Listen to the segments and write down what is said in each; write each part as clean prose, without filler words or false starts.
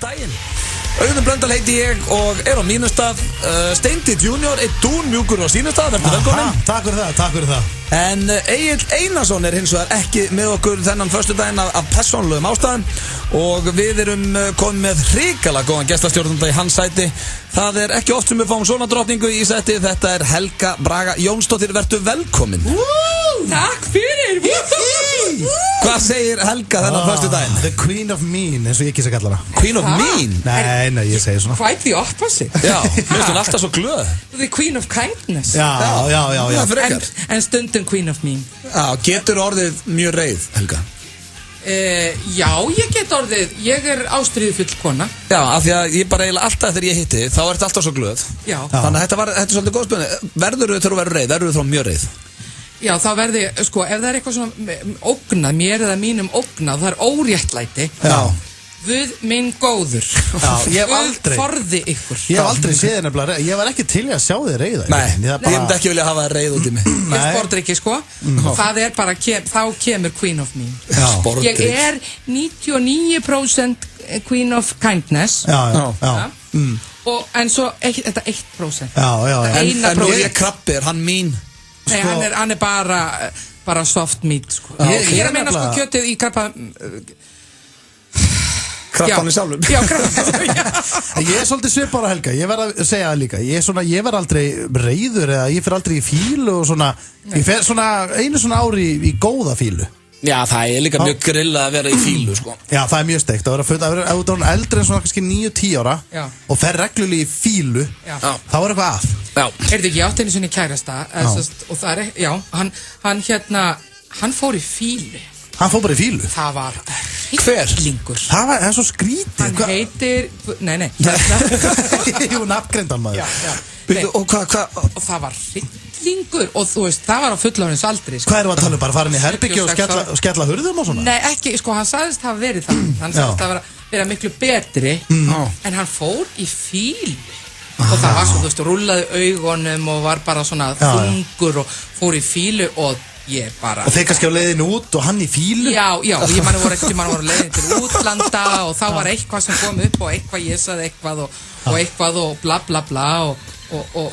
Daginn. Auðun Blöndal heiti ég og á mínum stað. Steindi Junior, dún mjúkur á sínum stað. Verður velkominn. Takk fyrir það. En Egill Einarsson hins vegar ekki með okkur þennan föstudaginn af persónulegum ástæðum og við erum komið með hrikalega góðan gestastjórnanda í hans sæti. Það ekki oft sem við fáum svona drottningu í sæti. Þetta Helga Braga Jónsdóttir, verður velkomin. Takk fyrir. Hvað segir Helga þennan föstudaginn? The Queen of Mean, eins og ég kýsa að kalla hana. Queen of Mean? Nei, ég segi svona. Quite the opposite. Já, mér finnst hún alltaf svo glöð. The Queen of Kindness. Já. En stundum Queen of Mean. Já, getur orðið mjög reið, Helga? Já, ég ástríðufull kona. Já, af því að ég bara eiginlega alltaf þegar ég hitti þá ertu alltaf svo glöð. Já. Þannig að þetta svolítið góð spurning. Verður þú þegar þú verður reið? Verður þú þá mjög reið? Já, þá verði, ef það eitthvað svona ógnað, mér eða mínum ógnað, það óréttlæti. Já. Guð minn góður. Já, ég hef aldrei. Guð forði ykkur. Ég hef aldrei séð nefnilega reið. Ég var ekki til í að sjá þig reiða. Nei, ég myndi ekki vilja hafa það reið út í mig. Ég sportdrykki, sko. Og það bara, þá kemur Queen of Mean. Já. Ég 99% Queen of Kindness. Já. En svo þetta 1%. Já. En ég krabbi, hann mín. Nei, hann bara soft meat, sko. Ég að meina, sko, kjötið í krabba... Krabbanum sjálfum. Já, krabbanum, já. Ég svolítið svipar á Helga, ég verð að segja það líka. Ég verð aldrei reiður eða ég fer aldrei í fílu og svona. Ég fer svona einu svona ári í góða fílu. Já, það líka mjög grillað að vera í fílu, sko. Já, það mjög steikt. Það vera ef þú er eldri en svona kannski 9-10 ára og fer reglulega í fílu, þá eitthvað að. Já. Heyrðu, ég átti einu sinni kærasta og það hann fór í fílu. Hann fór bara í fílu? Það var hryllingur. Það er svo skrítið. Hann heitir... Nei. Jú, nafngreindan maður. Já. Og það var hryllingur og þú veist, það var á fullorðins aldri. Hvað erum við að tala bara fara inn í herbergi og skella hurðum og svona? Nei, ekki, hann sagðist hafa verið það. Hann sagðist hafa verið miklu betri en hann fór í fílu. Og það var svo, þú veist, rúllaði augunum og var bara svona þungur og fór í fílu og ég bara... Og þeir kannski á leiðinu út og hann í fílu? Já, ég voru leiðin til útlanda og þá var eitthvað sem kom upp og eitthvað ég saði eitthvað og eitthvað og bla bla bla og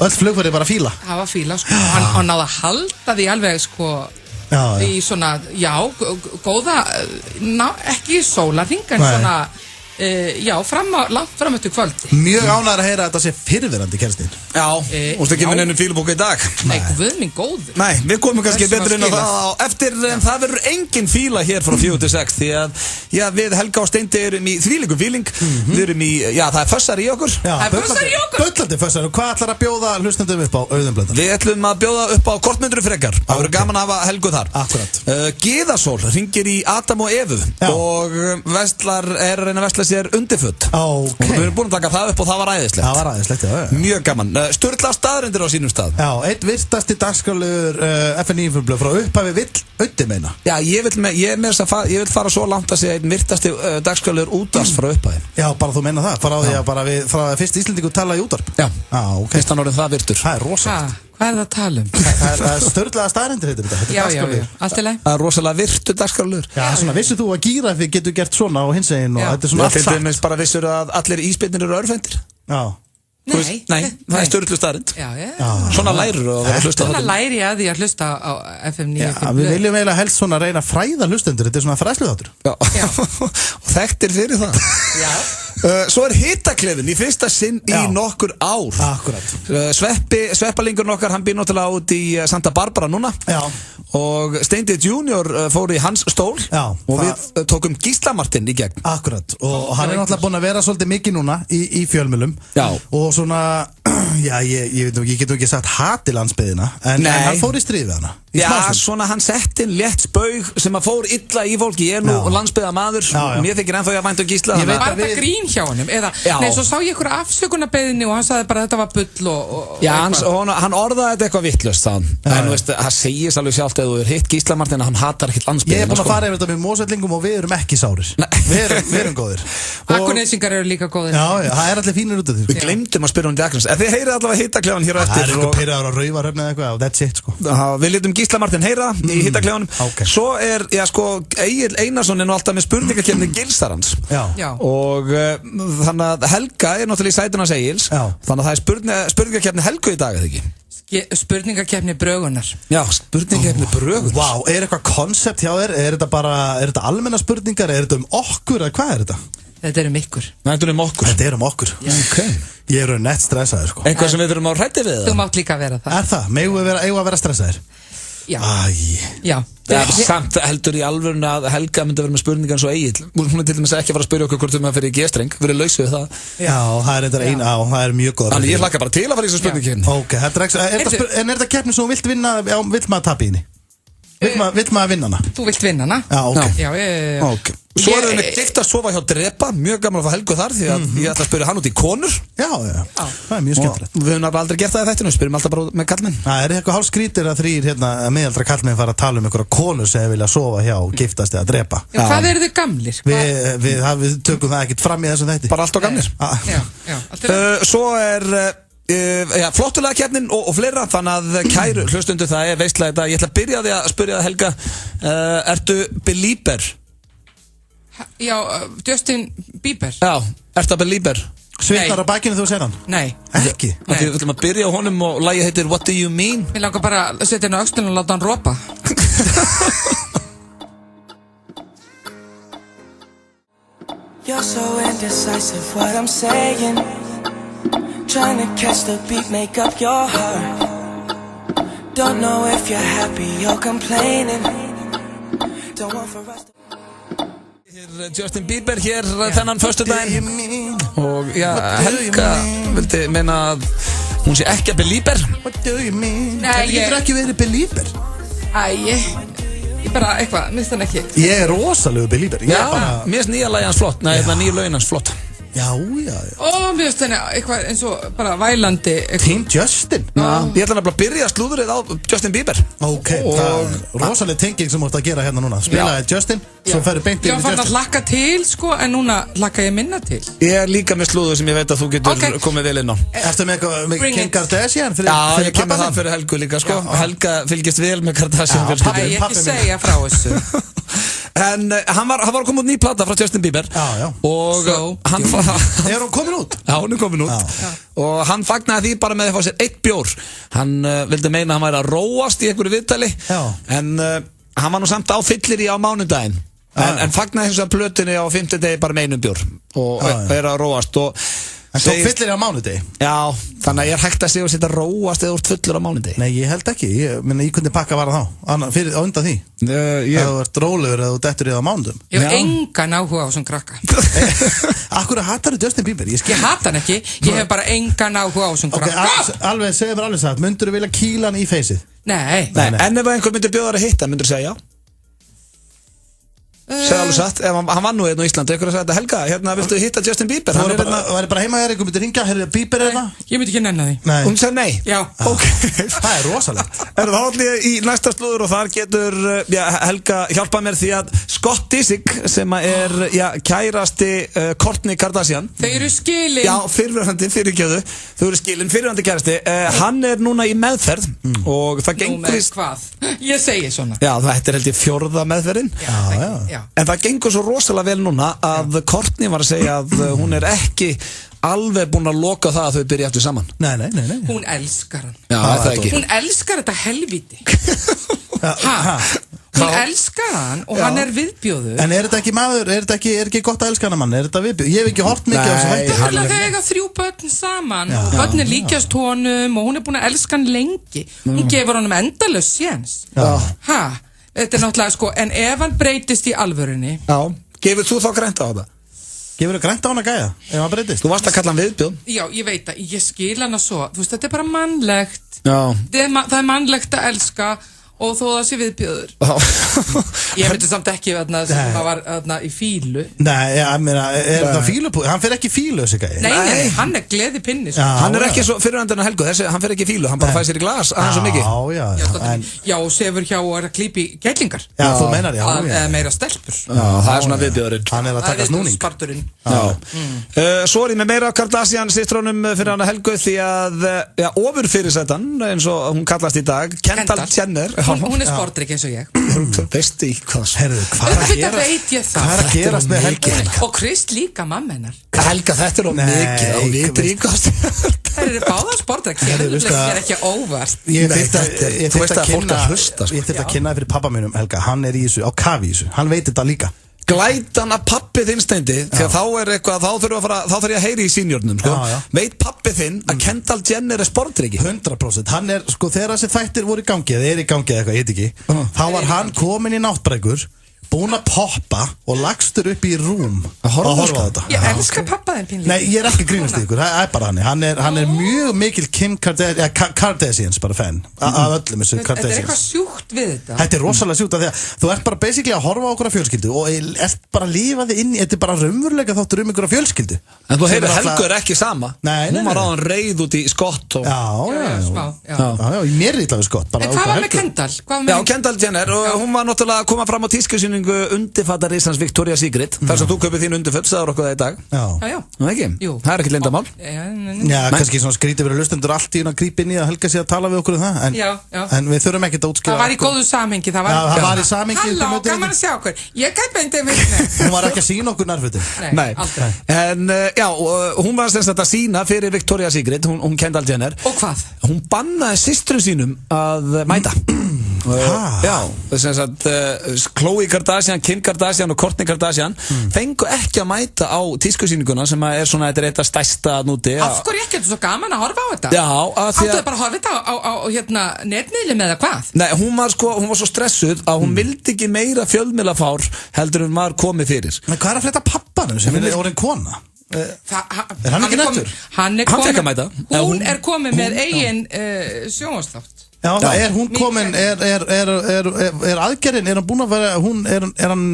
öll flugfæri bara fíla? Það var fíla, sko. Hann náði að halda því alveg, sko, í svona, góða, ekki sólarhring, en svona... langt fram eftir kvöldi. Mjög ánægður að heyra að þetta sé fyrirverandi kærastinn. Já, og þú ekki með nefnum fílubóka í dag. Nei, guð minn góður. Nei, við komum kannski betur inn á það á eftir, en það verður engin fíla hér frá 4-6 því að við Helga og Steindi erum í þvílíkum fíling. Við erum í, það fössar í okkur. Það fössar í okkur. Bullandi fössar. Og hvað ætlar að bjóða hlustendum upp á Auðun Blöndal? Við ætlum að bjóða upp á kortmyndur frekar. Það verður gaman að hafa Helgu þar. Akkurat. Gyðasól hringir í Adam og Evu og er að reyna að versla sér undirföt. Og við erum búin að taka það upp og það var æðislegt. Það var æðislegt, já. Mjög gaman. Sturla staðreyndir á sínum stað. Já, einn virtasti dagskrárliður FNÍ-fullblöð frá upphafi vill Auddi meina. Já, ég vil fara svo langt að segja einn virtasti dagskrárliður útvarps frá upphafi. Já, bara þú meina það. Frá því að fyrst Íslendingur tala í útvarp. Já, fyrst hann orðin það virtur. Það rosalegt. Hvað það að tala um? Það sturlaða staðreyndir heitir þetta. Já, allt í lagi. Það rosalega virtur dagskrárliður. Já, svona vissir þú að gíraffi getur gert svona á hinsegin og þetta svona allt satt. Bara vissur að allir ísbirnir eru örvæntir. Já. Nei, það er sturlu staðreynd. Svona lærir og hlusta á þetta. Svona læri ég að því að hlusta á FM 9. Já, við viljum eiginlega helst svona reyna að fræða hlustendur. Þetta er svona fræðsluþáttur. Já. Og þekktir fyrir það. Já. Svo hitaklefinn í fyrsta sinn í nokkur ár. Akkurat. Sveppalingurinn okkar, hann býr náttúrulega út í Santa Barbara núna. Já. Og Steindi Junior fór í hans stól. Já. Og við tókum Gísla Martin í gegn. Akkurat. Og hann er náttúrulega búinn að vera svolítið mikið núna í fjölmiðlum. Já. Og svona, ég get ekki sagt hati landsbyggðina, en hann fór í stríð við hana. Já, svona hann sett inn létt spaug sem að fór illa í fólki. Ég er nú landsbyggðarmaður og mér þykir ennþá ég að vænta Gísla. Var þetta grín hjá honum? Nei, svo sá ég ykkur afsökunarbeiðinni og hann sagði bara að þetta var bull og já, hann orðaði þetta eitthvað vitlaust en þú veist, það segir alveg sjálft að þú er hitt Gísla Martin að hann hatar ekkert landsbyggðina. Ég er búinn að fara yfir þetta með Mosfellingum og við erum ekki sárir. Við erum góðir. Akurnesingar eru líka góðir. Já, það er allir fínir út af því. Við glemdum að spyrja diagnos. Þið heyrið allavega hitaklefann hér á eftir. Það er eitthvað pirraður á Raufarhöfn eða eitthvað, that's it, sko. Við létum Gísla Martin heyra í hitaklefanum. Svo Egill Einarsson nú alltaf með spurningakeppni Gilsarans. Já. Og þannig að Helga er náttúrulega í sætuna Egils. Þannig að það er spurningakeppni Helgu í dag, eða ekki? Spurningakeppni Brögunar. Já, spurningakeppni Brögunar. Vá, er eitthvað koncept hjá þér? Er þetta almenna spurningar? Er þetta okkur, eða hvað er þetta? Þetta er okkur. Þetta er okkur. Okay. Ég er nett stressaður, sko. Eitthvað sem við þurfum á hræddi við? Þú mátt líka vera það. Er það? Eigum við að vera stressaður? Já. Já. Það er samt heldur í alvörun að Helga myndi að vera með spurningar eins og Egill. Hún er til dæmis ekki að fara að spyrja okkur hvort við fyrir G-streng. Við erum laus við það. Já, það er þetta eina og það er mjög góð. Þannig ég hlakka bara til að fara í þessu spurningkeppni. Ok, en er þetta keppni sem þú vilt vinna, vill maður tapa í henni? Vill maður vinna hana? Þú vilt vinna hana? Já, ok. Já. Okay. Svo er það með gift að sofa hjá Drepa. Mjög gaman að fá Helgu þar því að ég ætla að spyrja hann út í konur. Já. Það er mjög skemmtilegt. Við höfum aldrei gert það í þættinu, við spyrjum alltaf bara með kallmenn. Það er eitthvað hálfskrítir að þrír meðaldra kallmenn fara að tala einhverja konur sem vilja sofa hjá og giftast eða drepa. Já, hvað eru þið gamlir? Við tökum það ekkert fram í þessum þætti. Bara allt og gamlir. Svo er flottulega keppnin og fleira, þannig að kæru hlustundu, það er veistlega þetta. Ég ætla að byrja því að spyrja það, Helga, ertu belieber? Já, Justin Bieber. Já, ertu að belieber? Svitnar á bakinu þú sér hann? Nei. Ekki? Við ætlum að byrja á honum og lagið heitir What Do You Mean? Ég langar bara að setja henni á öxlunum og láta hann ropa. You're so indecisive what I'm saying. Trying to catch the beat, make up your heart. Don't know if you're happy or complaining. Don't want for us to... Justin Bieber hér þennan föstudaginn. Og Helga vildi meina að hún sé ekki að belieber. What do you mean? Nei, Það getur ekki verið belieber. Ég bara eitthvað, minnst hann ekki. Ég er rosalegu belieber. Já, mér finnst nýja lagi hans flott. Nei, nýja lögin hans flott. Já. Mér finnst henni eitthvað eins og bara vælandi eitthvað. Team Justin. Ég ætla nefnilega að byrja slúðrið á Justin Bieber. Ok, það er rosaleg tenging sem þú ert að gera hérna núna. Spilaði Justin, svo ferðu beint Ég inn í var farin að Justin. hlakka til, sko, en núna hlakka ég minna til. Ég er líka með slúður sem ég veit að þú getur komið vel inn á. Ertu með Bring Kim it. Kardashian fyrir Já, ég kemur pabba það þinn? fyrir Helgu líka, sko. Helga fylgist vel með Kardashian fjölskyldunni. Ég ekki segja frá þessu. En hann var að koma út ný plata frá Justin Bieber. Já. Og hann Er hún komin út? Já, hún er komin út. Og hann fagnaði því bara með að fá sér 1 bjór. Hann vildi meina að hann væri að róast í einhverju viðtali. En hann var nú samt á fyllir í á mánudaginn. En fagnaði þess að plötunni á 5. degi bara með 1 bjór. Og er að róast og En þú fyllir á mánudegi? Já, þannig að ég er hægt að segja að setja róast eða úr fullur á mánudegi. Nei, ég held ekki. Ég kundi pakka vara þá. Á undan því. Ef þú ert rólegur eða þú dettur í það á mánudum. Ég hef engan áhuga á svona krakka. Akkur hatar þú Justin Bieber? Ég hata hann ekki, ég hef bara engan áhuga á svona krakka. Alveg, segðu mér alveg satt. Myndur þú vilja kýla hann í feysið? Nei. En ef einhver myndir bjóða þær að hitta, myndir þú segja já? Segðu alveg satt, ef hann var nú hérna á Íslandi, einhver að segja þetta, Helga, hérna viltu hitta Justin Bieber? Þú væri bara heima þér, einhver myndir ringja, herri Bieber hérna? Ég myndi ekki nenna því. Nei. Hún segir nei? Já. Ok. Það er rosalegt. Það allir í næsta slúður og þar getur Helga hjálpað mér því að Scott Disick sem er kærasti Kourtney Kardashian. Þau eru skilin. Já, fyrirgefðu. Þau eru skilin, fyrirverandi kærasti. Hann er núna í meðferð og það gengur Nú með hvað? Ég segi svona. Já, þetta er held ég 4. meðferðin. Já. En það gengur svo rosalega vel núna að Kourtney var að segja að hún er ekki alveg búin að loka það að þau byrja eftir saman. Nei. Hún elskar hann. Já, það ekki. Hún elskar þetta helviti. Hún elskar hann og hann er viðbjóður. En er þetta ekki maður, er ekki gott að elska hann mann? Er þetta viðbjóður? Ég hef ekki hort mikið á þessu Það þætti. er þegar eiga 3 börn saman og börn er líkjast honum og hún er búin að elska hann lengi. Hún gefur honum endalaus séns. Þetta er náttúrulega sko, en ef hann breytist í alvörunni. Já, gefur þú þá grænt á það? Gefur þú grænt á hann að gæja, ef hann breytist? Þú varst að kalla hann viðbjóð. Já, ég veit að ég skil hana svo. Þú veist, þetta er bara mannlegt. Já. Það er mannlegt að elska og þó það sé viðbjóður. Ég myndi samt ekki sem það var í fílu. Nei, ég meina, er það fílupúð? Hann fer ekki fílu þessi gæi. Nei, hann er gleði pinni. Hann er ekki svo fyrirhundin að Helgu, hann fer ekki í fílu, hann bara fæði sér í glas, hann svo mikið. Já, og sefur hjá og er að klípi gætlingar. Já, þú meinar, já. Eða meira stelpur. Já, það er svona viðbjóðurinn. Hann er að taka snúning. Sparturinn. Svo er ég með meira Kardashian systrónum fyrir hana Helgu því að ofurfyrirsætan, eins og hún kallast í dag, Kendall Jenner. hún sportdrykk eins og ég. Þú veistu í hvað. Herðu, Auðvitað veit ég það. Hvað er að gerast með Helgu? Og Krist líka, mamma hennar. Helga, þetta of mikið og við bríkast. Það eru báðar sportdrykk, ég er ekki óvart. Ég þurfti að kynna fyrir pappa mínum, Helga, hann er í þessu, á kafi í þessu, hann veit þetta líka. Glætan að pappi þinn Steindi, því að þá er eitthvað, þá þarf ég að heyri í sínjörnum, sko. Veit pappi þinn að Kendall Jenner sportdrykki? 100%, hann er, sko, þegar þessi þættir voru í gangi, eða er í gangi eða eitthvað, ég veit ekki, þá var hann komin í náttbrekkur, búinn að poppa og lagstur upp í rúm að horfa á þetta. Ég elska pappa þinn pínlítið. Nei, ég er ekki grínast í ykkur, það er bara hann er mjög mikil Kim Kardashians bara fan af öllum þessu Kardashians. Þetta er eitthvað sjúkt við þetta. Þetta er rosalega sjúkt af því að þú ert bara basically að horfa á okkur af fjölskyldu og ert bara að lifa þig inn í, þetta er bara raunverulega þáttur ykkur af fjölskyldu. En þú hefur Helgu er ekki sama. Hún var áðan reið út í skott og... Já, mér er illa við skott. En hvað var með Kendall? Já, Kendall Jenner og hún var náttúrulega að koma fram á tískusýningu undirfattar Íslands Victoria's Secret. Þar sem þú kaupir þín undirföt, sagður okkur það í dag. Já. Nú ekki? Jú. Það er ekki leyndarmál. Já, kannski svona skrítið fyrir hlustendur allt í að grípa inn í að Helga sig að tala við okkur það. En við þurfum ekkert að útskýra. Það var í góðu samhengi. Það var í samhengi. Halló, gaman að sjá okkur. Ég kaupi undir mig. Hún var ekki að sýna okkur nærfötin. Nei, aldrei. En já, hún var semst að sýna fyrir Victoria's Secret, hún Kendall Jenner. Og hvað? Hún bannaði systrum sínum að mæta. Já, þess að Khloe Kardashian, Kim Kardashian og Kourtney Kardashian fengu ekki að mæta á tískusýninguna sem er svona, þetta er eitt af stærsta núti. Af hverju ekki, þetta er svo gaman að horfa á þetta? Já, að því að... Áttu bara að horfa þetta á netmiðlum eða hvað? Nei, hún var svo stressuð að hún vildi ekki meira fjölmiðlafár heldur en var komið fyrir. Men hvað er að frétta pappanum sem er orðin kona? Er hann ekki nættur? Hann fekk að mæta. Hún er komið með eigin sjónvarpsþátt. Já, er hún komin, er aðgerðin, er hann búin að vera, er hann...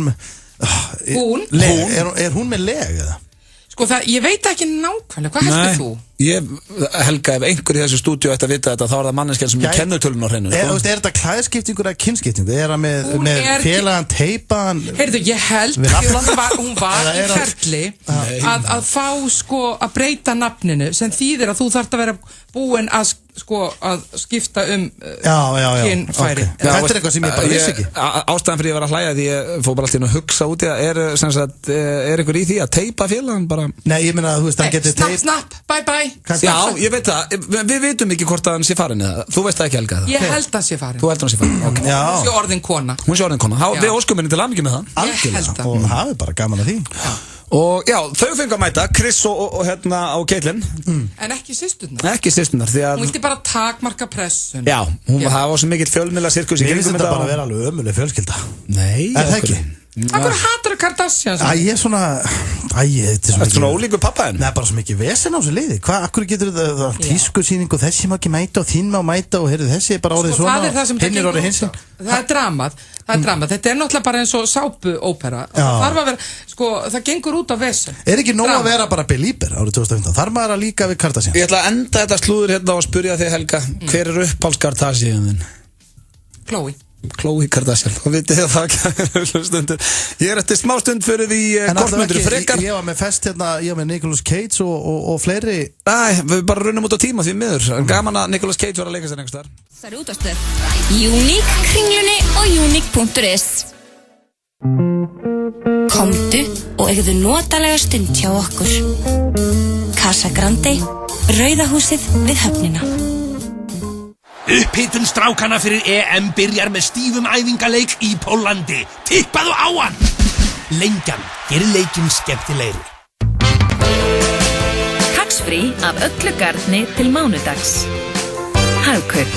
Er hún með leg eða? Sko ég veit ekki nákvæmlega, hvað heldur þú? Helga, ef einhver í þessu stúdíu ætti að vita þetta, þá er það manneskjan sem ég kennur tölun á hreinu. Er þetta klæðskiptingur eða kynskiptingur? Er það með félagan, teipaðan? Heyrðu, ég held, hún var í ferli að fá að breyta nafninu sem þýðir að þú þarft að vera búin að skipta kynfæri. Þetta er eitthvað sem ég bara vissi ekki. Ástæðan fyrir ég var að hlæja því ég fór bara alltaf að hugsa út í að er ykkur í því að teipa félagan bara? Nei, ég meina að þú veist hann getur teip... Snapp, bye bye. Já, ég veit það, við veitum ekki hvort að hann sé farin eða, þú veist það ekki Helga? Ég held að hann sé farin. Þú heldur hann sé farin, ok. Hún sé orðin kona. Hún sé orðin kona, við óskum henni til hamingju með það. Algjörlega, og hafið bara gaman að því. Og já, þau fengu að mæta, Chris og Caitlyn. En ekki systurnar. Ekki systurnar, því að... Hún vildi bara takmarka pressun. Já, það var svo mikill fjölmiðla sirkus í kringum þetta. Mér finnst þetta bara að vera alveg ömuleg fjölskylda. Nei, það ekki. Akkur hatur að Kardashian? Ég er svona... Þetta er svona ólíkur pappa henn? Nei, bara svo mikið vesen á þessu liði. Akkur getur þetta tískusýning og þessi má ekki mæta og þín má mæta og þessi er bara orðið svona og hinn er orðið hinsinn. Það er dramað. Þetta er náttúrulega bara eins og sápuópera. Það þarf að vera, það gengur út á vesen. Er ekki nóg að vera bara Belieber árið 2015? Þarf maður að líka við Kardashian? Ég ætla að enda þetta slúður hérna og spyrja þig Helga, hver er uppáhalds Kardashian þinn? Khloe Kardashian, og vitið þið það ég er eftir smástund fyrir því kortmyndur frekar. Ég var með fest hérna, ég var með Nicolas Cage og fleiri. Nei, við bara runnum út á tíma því miður. Gaman að Nicolas Cage var að leika sér einhvers þar. Það er útastöð Unique, Kringlunni og Unique.is. Komdu og eigðu notalega stund hjá okkur. Casa Grande, Rauða húsið við höfnina. Upphitun strákana fyrir EM byrjar með stífum æfingaleik í Póllandi. Tippaðu á hann! Lengjan gerir leikinn skemmtilegri. Tax-free af öllu garni til mánudags. Hagkaup.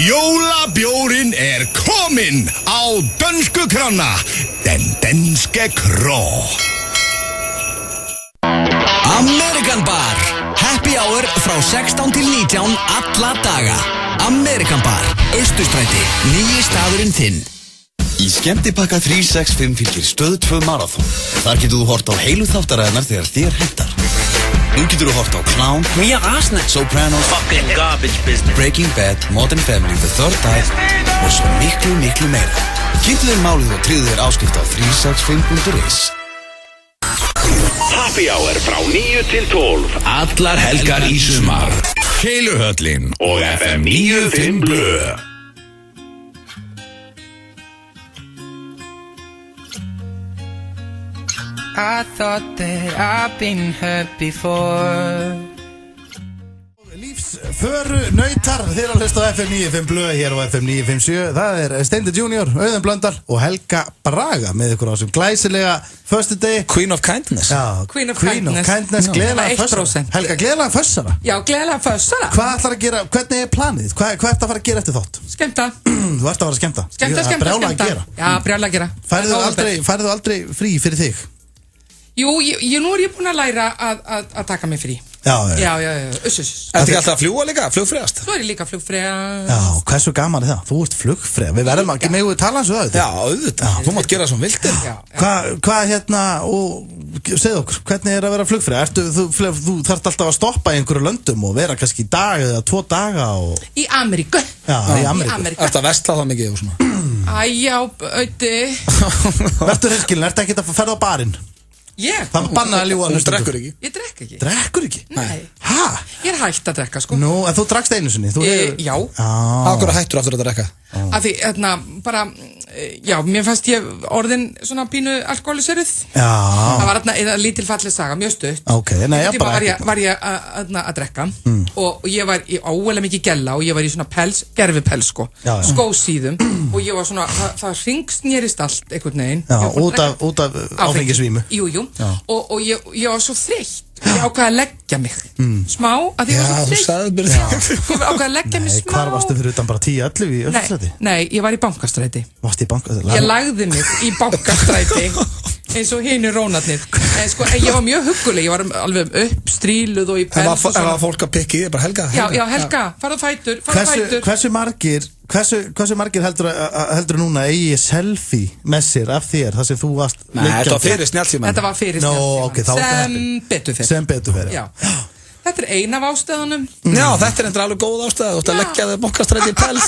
Jólabjórin er kominn á dönsku krána. Den danske krå. American Bar. Happy hour frá 16 til 19 alla daga. American Bar, Austurstræti, nýji staðurinn þinn. Í skemmtipakka 365 fylgir Stöð 2 marathon. Þar getur þú hort á heilu þáttaræðnar þegar þér hentar. Nú getur þú hort á Clown, Sopranos, Breaking Bad, Modern Family, The Third Type og svo miklu meira. Kynntu þér málið og tryggðu þér áskrift á 365.is. Happy hour frá 9 til 12. Allar helgar í sumar. Keiluhöllin og FM 95 Blö. I thought that I've been hurt before. Lífsföru nautar þeir að hlusta á FM 95 Blöð hér á FM 957. Það Steindi Junior, Auðun Blöndal og Helga Braga með ykkur á þessum glæsilega föstudegi. Queen of Kindness. Já, Queen of Kindness. Gleðilega fössara. Helga, gleðilega fössara. Já, gleðilega fössara. Hvað ætlar að gera, hvernig planið? Hvað ert að fara að gera eftir þátt? Skemmta. Þú ert að fara að skemmta. Skemmta. Já, brjála að gera. Færðu aldrei frí fyrir þig? Jú, nú ég búin að læra að taka mig frí. Já. Ertu ekki alltaf að fljúa líka? Flugfreyjast? Svo ég líka flugfreyjast. Já, hversu gaman það? Þú ert flugfreyja. Við verðum ekki með að tala eins og það. Já, auðvitað. Þú mátt gera svo vildir. Hvað og segð okkur, hvernig að vera flugfreyja? Þú þarft alltaf að stoppa í einhverju löndum og vera kannski í dag eða 2 daga og... Í Ameríku. Já, í Ameríku. Ertu að versla það mikið og svona? Æjá, auði. Vertu hreinskilin, ertu ekki að ferða á barinn? Ég? Það bannaði að ljúga. Hún drekkur ekki? Ég drekk ekki. Drekkur ekki? Nei. Hæ? Ég hætt að drekka, sko. Nú, en þú drakst einu sinni? Já. Akkur hættur aftur að drekka? Af því, bara, já, mér fannst ég orðin svona pínu alkohóliseruð. Já. Það var þarna lítil falleg saga, mjög stutt. Ok, nei, ég bara ekki. Var ég að drekka og ég var í óvelega mikið gella og ég var í svona gerfipels, sko. Skósíðum og ég var svona, það hringsnérist allt einhvern veginn. Já, út af áfengisvímu. Jú. Og ég var svo þreytt. Ég ákvaði að leggja mig smá að ég var svo þreytt. Já, þú sagði mér það. Ég ákvaði að leggja mig smá. Hvar varstu fyrir utan bara 10-11 í Öllstræti? Nei, ég var í Bankastræti. Varstu í Bankastræti? Ég lagði mig í Bankastræti eins og hinir rónarnir. En sko, ég var mjög hugguleg. Ég var alveg uppstríluð og í pels og svona. Það var fólk að pikki, bara Helga. Já, Helga, farðu fætur. Hversu margir heldur núna eigi selfie með sér af þér þar sem þú varst Nei, þetta var fyrir snjallsímann. Þetta var fyrir snjallsímann. Sem betur fyrir. Já. Þetta ein af ástæðunum. Já, þetta endur alveg góð ástæða. Þú ætti að leggja þig Bankastræti í pels.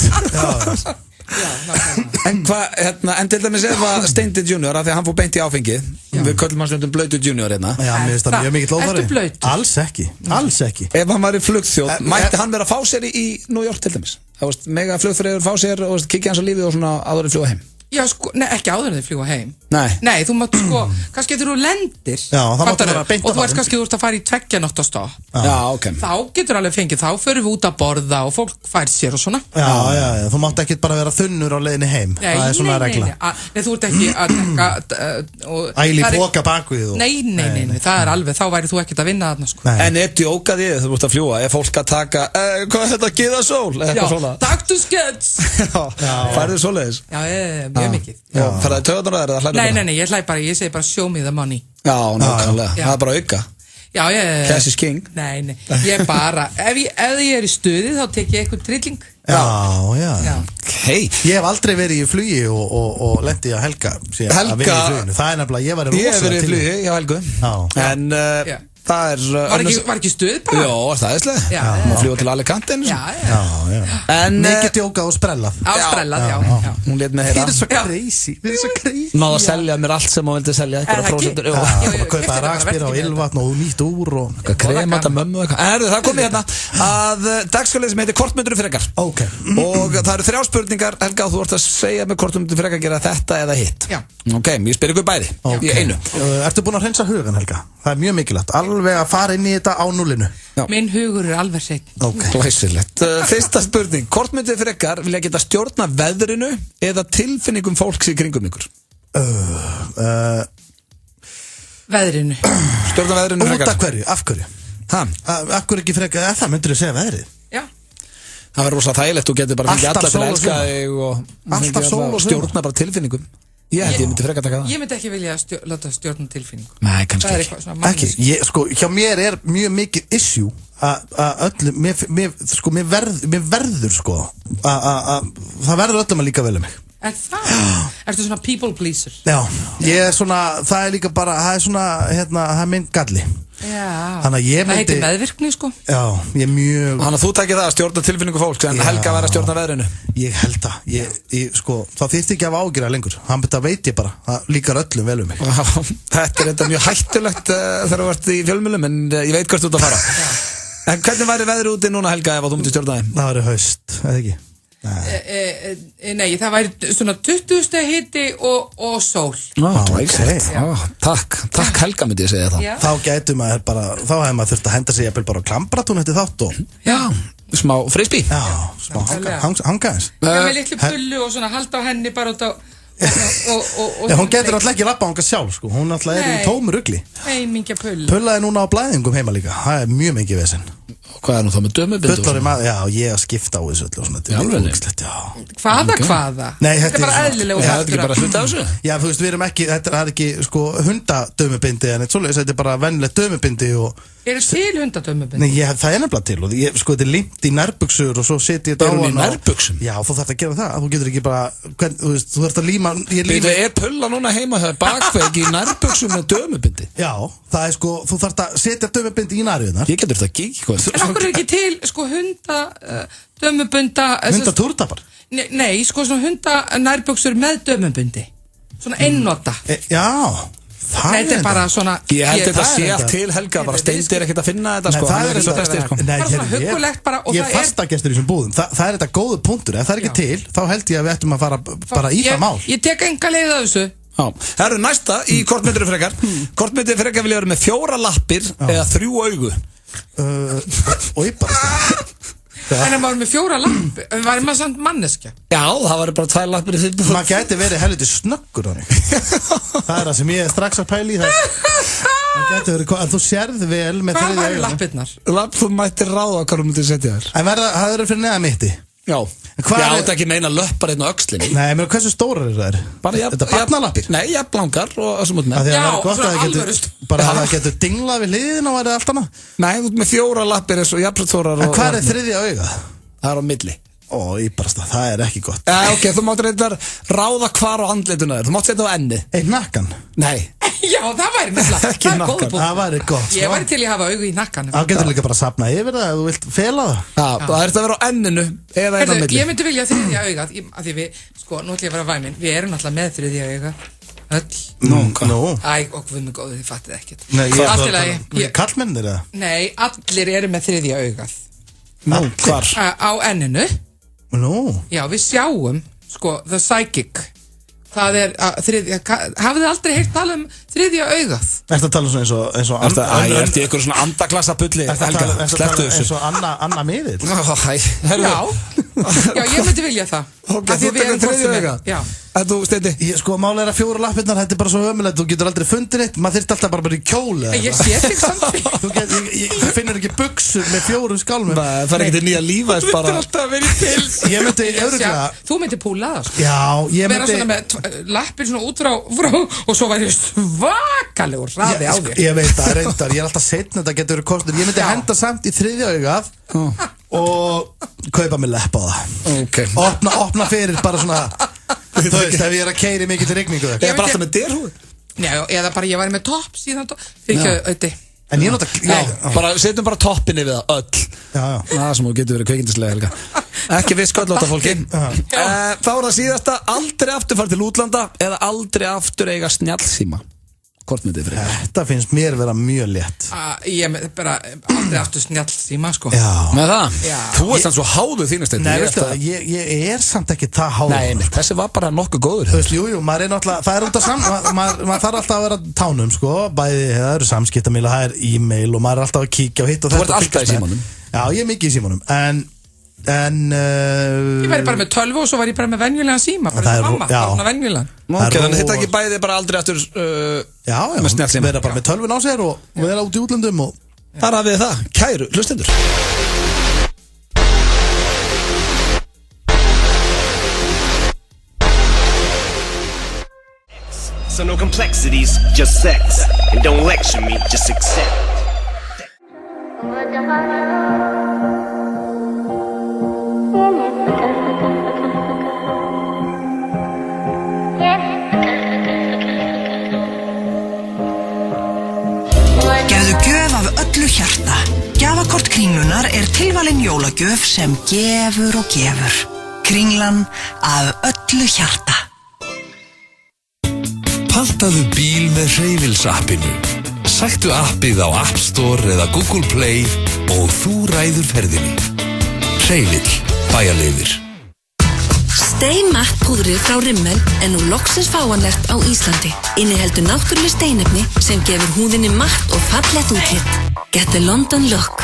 En til dæmis Steindi Junior af því að hann fór beint í áfengið. Við köllum hann stundum Blöytu Junior hérna. Já, mér finnst það mjög mikill óþarfi. Ertu blöytur? Alls ekki. Ef hann var í flugþjóð, mætti hann vera að fá sér í New York til dæmis. Það veist, mega flugfreyjur fá sér og kikja hans á lífið og svona áður að fljúga heim. Já, sko, ekki áður en þið fljúga heim. Nei, þú mátt sko, kannski þegar þú lendir. Já, það máttu vera beint og þú ert kannski, þú ert að fara í 2 nótta stopp. Já, ok. Þá getur alveg fengið, þá förum við út að borða og fólk fær sér og svona. Já, þú mátt ekki bara vera þunnur á leiðinni heim. Það er svona regla. Nei, þú ert ekki að tekka... Æli boka bakvið og... Nei, það er alveg, þá væri þú ekkert að vinna þarna, sko. En djókað ég þú ert að fljúga, er fólk að taka, hvað er þetta, Gyðasól? Já, taktu skets. Færðu svoleiðis? Já, mjög mikið. Færðu töðunar að það er að hlæra? Nei, ég segi bara show me the money. Já, nákvæmlega, það er bara auka. Já, Cash is king. Nei, ég bara, ef ég er í stuði þá tek ég eitthvað trilling. Já. Hei. Ég hef aldrei verið í flugi og lendi að Helga að vinna í fluginu. Það er nefnilega, ég hef verið í flugi, já Helgu. En það var ekki stuð bara? Jó, það er slega. Má fljúa til Alicante. Já. Mikið djókað og sprellað. Já. Hún lét mig heyra. Við erum svo crazy. Náðu að selja mér allt sem hún vildi selja. Bara kaupa rakspíra og ylvatn og nýtt úr og kremata mömmu og eitthvað. Það komið hérna að dagskalið sem heitir Kortmundur frekar. Ok. Og það eru 3 spurningar, Helga, og þú ert að segja með Kortmundur frekar gera þetta eða hitt. Já. Ok, ég spyr ykkur bæði í einu. Ertu búin að hreinsa hugan, Helga? Það er mjög mikilvægt. Alveg að fara inn í þetta á núllinu. Minn hugur er alveg hreinn. Glæsilegt. Fyrsta spurning, Kortmundur frekar vilja geta stjórna veðrinu eða tilfinningum fólks í kringum ykkur? Veðrinu. Stjórna veðrinu frekar. Út af hverju? Af hverju? Af hverju ekki frekar? Það myndir þú segja veðrið? Já. Það verður rosa þægilegt, þú getur bara fengið alla til að elska þig og stjórna bara tilfinningum. Ég myndi frekar taka það. Ég myndi ekki vilja láta stjórna tilfinningum. Nei, kannski ekki. Sko, hjá mér er mjög mikið issue að öllum, mér verður sko, það verður öllum að líka vel um mig. Er það? Ertu svona people pleaser? Já, ég er svona, það er líka bara, það er svona, það er minn galli. Já, það heitir meðvirkni sko. Já, ég er mjög... Þannig að þú takir það að stjórna tilfinningu fólks en Helga verður að stjórna veðrinu. Ég held það, sko, það þýrst ekki að hafa ágjörða lengur. Það veit ég bara, það líkar öllum vel um mig. Þetta er enda mjög hættulegt þegar þú ert í fjölmiðlum en ég veit hvert þú ert að fara. En hvernig væri veðrið úti núna, Helga, ef þú myndir stjórna þeim? Það væri haust, eða ekki? Nei, það væri svona 20 steg hiti og sól. Takk Helga, myndi ég segja það. Já. Þá gætu maður bara, þá hefði maður þurft að henda sig jafnvel bara á klambratún eftir þátt og Já, smá frisbee. Já, smá hanga eins. Með litlu pullu og svona halda á henni bara út á Já, hún getur alltaf ekki lappa hanga sjálf, sko. Hún alltaf í tómu rugli. Heimingja pull. Pullaði núna á blæðingum heima líka. Það mjög mikið vesen. Hvað þá með dömubindu? Fullorðinn maður, já, ég að skipta á þessu öllu og svona. Í alveg? Hvaða? Nei, þetta er bara eðlilega. Það er ekki bara hluta á þessu? Já, þú veist, við erum ekki, þetta er ekki, sko, hundadömubindi en þetta er bara venjulegt dömubindi og Eru til hundadömubindi? Nei, það er nefnilega til og sko, þetta er límt í nærbuxur og svo setjum ég þetta á hann. Í nærbuxum? Já, þú þarft að gera það, þú getur ekki bara, þú veist, þú þarft að líma. Þetta er pulla núna heima, það er bakveik í nærbuxum með dömubindi. Já, það er sko, þú þarft að setja dömubindi í nærbuxunar. Ég getur þetta ekki, En okkur er ekki til, sko, hundadömubinda. Hundatúrtapar? Nei, sko, svona hundanærbuxur með dömubindi. Svona einnota. Já. Þetta er bara svona Ég held þetta sé allt til, Helga, bara Steindi er ekkert að finna þetta, sko. Það er svo besti, sko. Bara svona huggulegt bara Ég er fastagestur í þessum búðum. Það er þetta góðu punktur. Ef það er ekki til, þá held ég að við ættum að fara bara í það mál. Ég tek enga leið að þessu. Já, það eru næsta í kortmyndir frekar. Kortmyndir frekar vilja vera með 4 lappir eða 3 augu. Og ég bara En ef maður með 4 lappir, væri maður samt manneskja? Já, það væri bara 2 lappir í því. Maður gæti verið helviti snöggur á mig. Það er það sem ég er strax að pæla í það. Það gæti verið, en þú sérð vel með 3 augun. Hvað væri lappirnar? Þú mættir ráða hvað þú myndir setja þér. En það eru fyrir neða mitti. Já, þetta ekki meina löppar einn á öxlinni. Nei, menn hversu stórar það er? Þetta er barnalappir? Nei, jafnlangar og þessum út með. Já, svona alvörust. Bara að það getur dinglað við hliðina og værið allt annað? Nei, þú ert með 4 lappir eins og jafnfratstórar. En hvað er 3. augað? Það er á milli. Íbarasta, það er ekki gott. Já, ok, þú mátt reyndar ráða hvar á andlituna þér. Þú mátt setja á enni. Nakkan? Nei. Já, það væri nefnilega. Ekki nakkan. Það væri gott. Ég væri til að hafa augu í nakkan. Það getur líka bara að safna yfir það ef þú vilt fela það. Já, það er þetta að vera á enninu eða einn á milli. Ég myndi vilja 3. augað, af því við, sko, nú ætlum ég að vera væminn. Við erum náttúrulega með 3. augað. Nú. Æ, og við með góðu, þið fattið ekkert. Nei, kallmennir eða? Nei, allir eru með 3. augað. Nú, hvar? Á enninu. Nú. Já, við sjáum, sko, the psychic. Það er, hafið þið aldrei heyrt tala um 3. augað? Ertu að tala um svona eins og Ertu í eitthvað svona andaklassa pulli, Helga? Slepptu þessu. Eins og Anna Miðill? Já, ég myndi vilja það. Ok, þú tekur 3. augað? Já. En þú, Steindi? Sko, máli er að 4 lappirnar, þetta er bara svo ömulegt, þú getur aldrei fundið neitt, maður þyrfti alltaf bara í kjóli. Ég sé þig samt. Þú finnur ekki buxur með 4 skálmum. Það er ekki til nýja lífæs bara. Þú myndir alltaf að vera í pils. Ég myndi örugglega. Þú myndir púla það, sko. Já, ég myndi. Vera svona með lappir svona út frá og svo væri svakalegur hraði á þér. Ég veit það, reyndar, ég er alltaf setn, þetta getur verið kostur. Ég myndi henda samt í 3. augað og kaupa mig lepp á það. Ok. Opna fyrir bara svona. Þú veist, ef ég er að keyra í mikið til rigningu. Ég er bara alltaf með derhúi. Já, eða bara ég væri með topp síðan fyrir ekki auðvitað. En ég nota bara setjum bara toppinni við það öll. Já. Það sem þú getur verið kveikindislega, Helga. Ekki við sköllóta fólki. Þá er það síðasta, aldrei aftur fara til útlanda eða aldrei aftur eiga snjallsíma. Hvort myndið fyrir? Þetta finnst mér vera mjög létt. Ég bara aldrei aftur snjallsíma, sko. Já. Með það? Já. Þú ert þannig svo háðu þínast þetta. Nei, veistu það, ég er samt ekki það háður. Nei, þessi var bara nokkuð góður. Þú veist, jú, maður er náttúrulega, það er út af maður þarf alltaf að vera tánum, sko. Bæði, það eru samskiptamíla, það er e-mail og maður er alltaf að kíkja og hitt og þetta. Þú ert alltaf í símanum. Já, ég er mikið í símanum, ég væri bara með 12 og svo var ég bara með venjulegan síma bara með mamma, bara svona venjulegan. Ok, þannig þetta ekki bæði bara aldrei aftur með snjallsíma. Vera bara með 12 á sér og vera út í útlöndum og þar hafið það, kæru hlustendur. So no complexities, just sex. And don't lecture me, just accept. Gefðu gjöf af öllu hjarta. Gjafakort Kringlunar er tilvalin jólagjöf sem gefur og gefur. Kringlan af öllu hjarta. Pantaðu bíl með Hreyfils appinu. Sæktu appið á App Store eða Google Play og þú ræður ferðinni. Hreyfill, bæjarleiðir. Steinmatt púðrið frá Rimmel er nú loksins fáanlegt á Íslandi. Inniheldur náttúruleg steinefni sem gefur húðinni matt og fallegt útlit. Get the London look.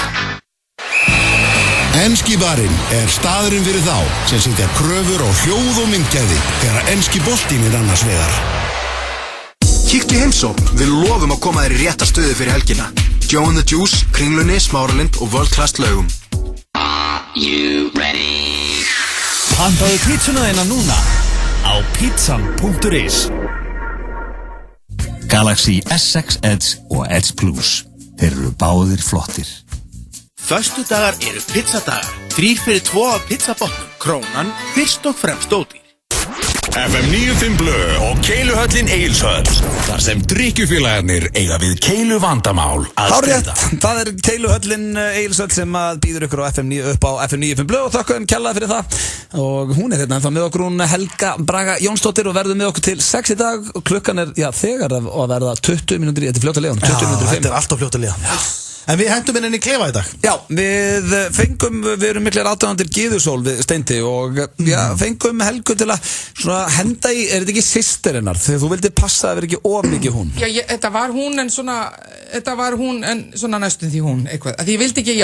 Enski barinn staðurinn fyrir þá sem setja kröfur á hljóð og myndgæði þegar enski boltinn annars vegar. Kíktu í heimsókn, við lofum að koma þér í rétta stöðu fyrir helgina. Joe and the Juice, Kringlunni, Smáralind og World Class laugum. Are you ready? Pantaðu pizzuna þína núna á pizzan.is. Galaxy S6 Edge og Edge Plus. Þeir eru báðir flottir. Föstudagar eru pizzadagar. 3 fyrir 2 af pizzabotnum. Krónan fyrst og fremst ódýr. FM 95 Blö og Keiluhöllin Egilshöll. Þar sem drykkjufélagarnir eiga við keilu vandamál að stríða. Það Keiluhöllin Egilshöll sem að býður ykkur á FM 9 upp á FM 95 Blö og þakkaðum kjallaði fyrir það. Og hún hérna ennþá með okkur, hún Helga Braga Jónsdóttir og verður með okkur til 6 í dag og klukkan þegar að verða 20 mínútur í, þetta fljótt að liða, 20 mínútur í 5. Þetta alltaf fljótt að liða. En við hendum inn í klefa í dag. Já, við erum miklir aðdáðandir Gyðusól við Steindi og fengum Helgu til að henda í, er þetta ekki systirinnar? Þegar þú vildi passa að vera ekki of mikið hún. Já, þetta var hún en svona næstum því hún, eitthvað. Því ég vildi ekki,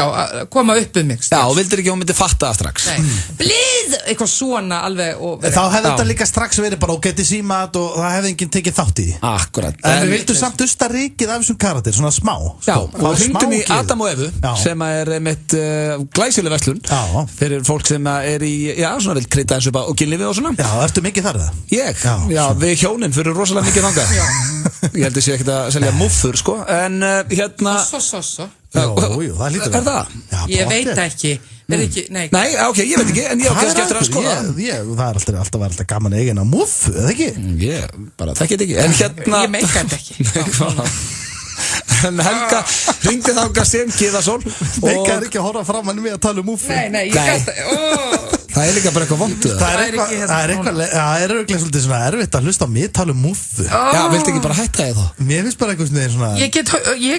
koma upp um mig. Já, og vildir ekki hún myndi fatta það strax. Nei, blíð, eitthvað svona alveg. Þá hefði þetta líka strax verið bara og getið símat og það hefði enginn tekið þátt í því. Akkurat. En við vildum samt dusta rykið af þessum karakter, svona smá. Já, og hringdum í Adam og Evu sem er mitt glæsileg verslun fyrir fólk sem er í, svona vil krydda eins og kynlífi og svona. Já, ertu mikið þar það? Ég? Já, við hjónin fyrir rosalega mikið þangað. Ég held að sé ekkert að selja muffur, sko, en hérna... Svo. Jú, það lítur það. Er það? Ég veit ekki. Nei, ok, ég veit ekki, en ég á kannski eftir að skoða. Það er alltaf gaman eigin á muffu, eða ekki? Ég bara þekkið ekki, en hérna... Ég meika þetta ekki. En Helga hringdi þangað sem Gyðasól Meikar ekki að horfa fram hann með að tala um muffu. Nei, ég gæti Það er líka bara eitthvað vondu. Það er auðvitað svolítið svona erfitt að hlusta á mig tala um muffu. Já, viltu ekki bara hætta þig þá? Mér finnst bara eitthvað svona Ég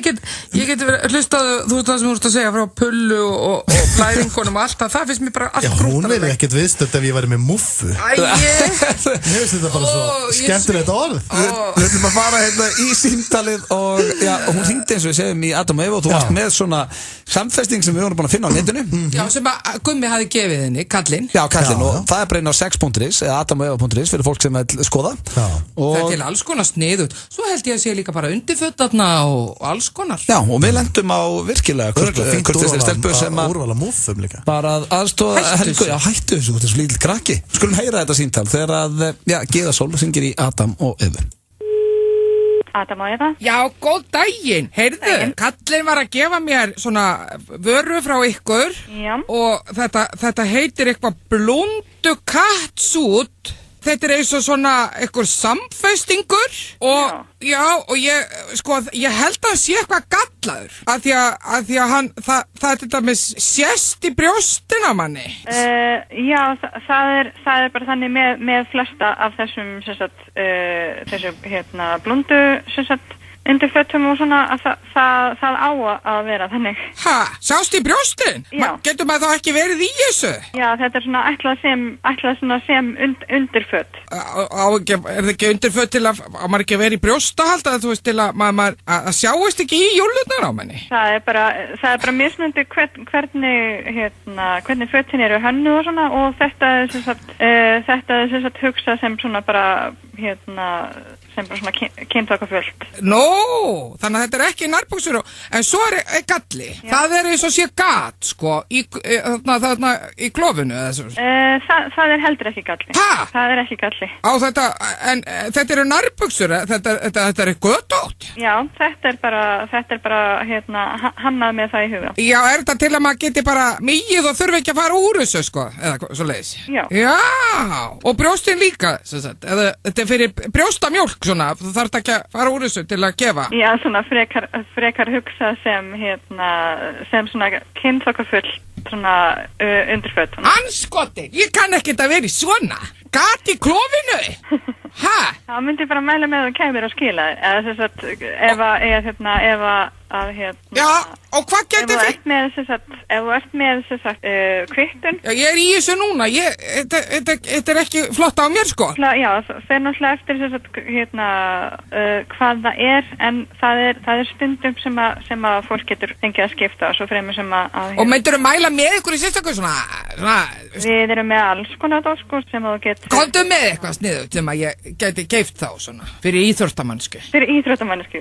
get hlustað, þú veist það sem þú veist að segja frá pullu og flæringunum og allt það finnst mér bara allt grútt. Já, hún verður ekkert viðstödd ef ég væri með muffu. Mér finnst þetta bara svo skemmtilegt orð. Við ætlum að fara hérna í símtalið og hún hringdi eins og við segjum í Adam og Evu og þú varst með svona samfesting sem við vorum búin að finna á netinu. Já, sem að Gummi hafi gefið henni, kallinn. Já, kallinn, og það er bara inn á 6.is eða adamoeva.is fyrir fólk sem vil skoða. Það er til alls konar sniðut. Svo held ég að sé líka bara undirfötarna og alls konar. Já, og við lendum á virkilega kurteisri stelpu sem úrvala muffum líka. Bara aðstoða Helgu. Já, hættu þessu, þetta er svo lítill krakki. Skulum heyra þetta síntal þegar að Gyðasól syngir í Adam og Evu. Adam og Eva. Já, góð daginn. Heyrðu, kallinn var að gefa mér svona vöru frá ykkur. Já. Og þetta heitir eitthvað blundu kattsút. Þetta er eins og svona eitthvað samfestingur og ég held að hann sé eitthvað gallaður af því að hann það er þetta með sést í brjóstina manni. Já, það er bara þannig með flesta af þessum blundu undirfötum og svona að það á að vera þannig. Ha, sást í brjóstin? Já. Getur maður þá ekki verið í þessu? Já, þetta er svona ætlað sem undirföt. Er það ekki undirföt til að maður ekki verið í brjóstahald að þú veist til að maður að sjáist ekki í jólurnar á manni? Það er bara mismunandi hvernig fötin eru hönnu og svona og þetta er sem sagt hugsa sem svona bara sem bara svona kynþokkafullt. Þannig að þetta er ekki nærbuxur en svo er galli. Já. Það er eins og sé gat, sko, þarna í klofinu eða svo. Það er heldur ekki galli. Ha? Það er ekki galli. En þetta eru nærbuxur, þetta er götótt. Já, þetta er bara hannað með það í huga. Já, er þetta til að maður geti bara mýið og þurfi ekki að fara úr þessu, sko, eða svo leiðis? Já. Já, og brjóstin líka, þetta er fyrir brjóstamjólk, svona, þú þarft ekki að fara úr þessu til að gefa. Já, svona frekar hugsa sem svona kynþokkafull svona undirföt. Anskotin, ég kann ekki að vera í svona. gat í klófinu? Hæ? Það myndi ég bara mæla með að kemur og skila þér. Eða þess að Já, og hvað getur þið? Ef þú ert með kvittun. Já, ég í þessu núna, þetta ekki flott á mér, sko. Já, það fer náttúrulega eftir hvað það en það er stundum sem að fólk getur fengið að skipta og svo fremur sem að Og meintur þú mæla með ykkur í sérstaklega svona? Við erum með alls konar sko sem þú getur. Komdu með eitthvað sniðugt sem að ég geti keypt þá svona, fyrir íþróttamannsku. Fyrir íþróttamannsku,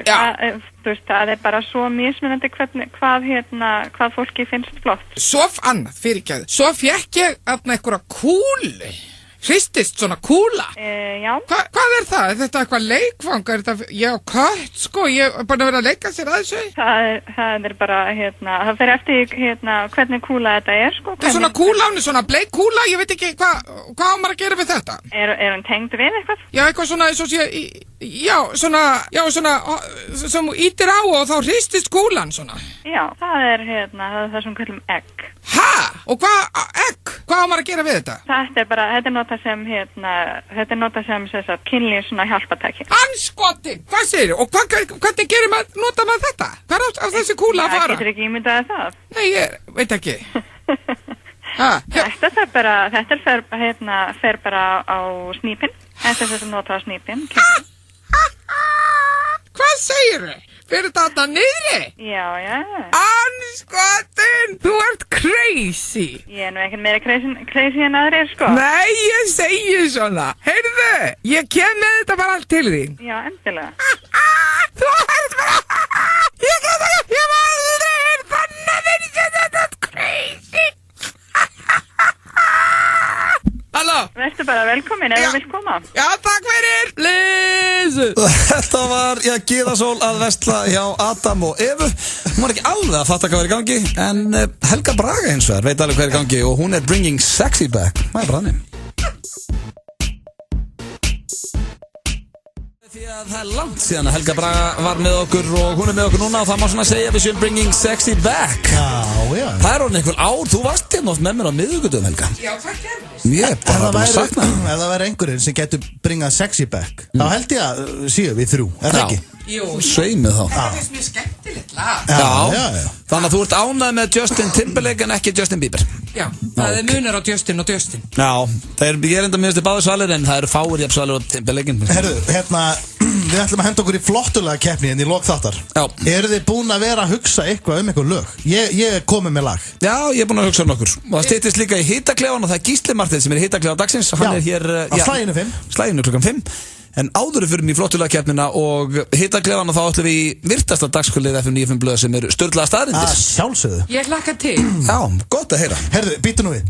það er bara svo mismunandi hvað fólki finnst flott. Svo annað, fyrirgæðu, svo fekk ég einhverja kúlu. Hristist svona kúla? Já. Hvað er það? Er þetta eitthvað leikfang? Er þetta, ég á kött, sko, ég er bara að vera að leika sér að þessu? Það er bara, það fer eftir, hvernig kúla þetta er, sko. Það er svona kúláni, svona bleik kúla, ég veit ekki, hvað á maður að gera við þetta? Er hún tengd við eitthvað? Já, eitthvað svona, eins og sé, svona, sem ítir á og þá hristist kúlan, svona. Já, það er það sem kallum egg. Hæ? Og egg? Hvað á maður að gera við þetta? Þetta er notað sem kynlíf svona hjálpatæki. Anskotin! Hvað segir þið? Og hvernig nota maður þetta? Hvað er á þessi kúla að fara? Það getur ekki ímyndaði það. Nei, ég veit ekki. Þetta fer bara á snípinn. Þetta er sem notað á snípinn. Hvað segir þið? Fyrir þetta niðri? Já. Anskotin! Þú ert crazy! Ég er nú ekkert meira crazy en aðrir, sko. Nei, ég segi svona. Heyrðu, ég kem með þetta bara allt til þín. Já, endilega. Þú ert bara... Ég var aldrei þannig að þetta er crazy. Halló? Vertu bara velkomin ef þú vilt koma. Já, takk fyrir. Liz. Þetta var, Gyðasól að versla hjá Adam og Evu. Hún var ekki alveg að fatta hvað er í gangi, en Helga Braga hins vegar veit alveg hvað er í gangi og hún er bringing sexy back. Það er bara þannig. Því að það er langt síðan að Helga Braga var með okkur og hún er með okkur núna og það má svona segja að við séum bringing sexy back. Já. Það er orðin einhver ár, þú varst hérna oft með mér á miðvikutum, Helga. Já, hvað gerðist? Ég er bara búin að sakna. Ef það væri einhverjum sem getur bringað sexy back, þá held ég að séu við þrjú, er það ekki? Jú. Sveimið þá. Það finnst mér skemmtilegt lag. Já. Þannig að þú ert ánægð með Justin Timberlake en ekki Justin Bieber. Já, það er munar á Justin og Justin. Já, ég er enda mjög stu báði svalir en það eru fáir jafn svalir á Timberlake. Herru, við ætlum að henda okkur í flottulega keppni en í lok þáttar. Já. Eru þið búin að vera að hugsa eitthvað einhver lög? Ég er komið með lag. Já, ég er búin að hugsa nokkur. Og það styttist líka í hitaklefann og það er Gísli Marteinn sem er í hitaklefa dagsins. Hann er hér á Slaginu 5. Slaginu klukkan 5. En áður fyrir mig í flottulega keppnina og hitaklefann og þá ætlum við í virtasta dagskvöldið FM 95 blöð sem er sturlaða staðreyndir. Sjálfsögðu. Ég hlakka til. Já, gott að heyra. Herðu, býttu nú við.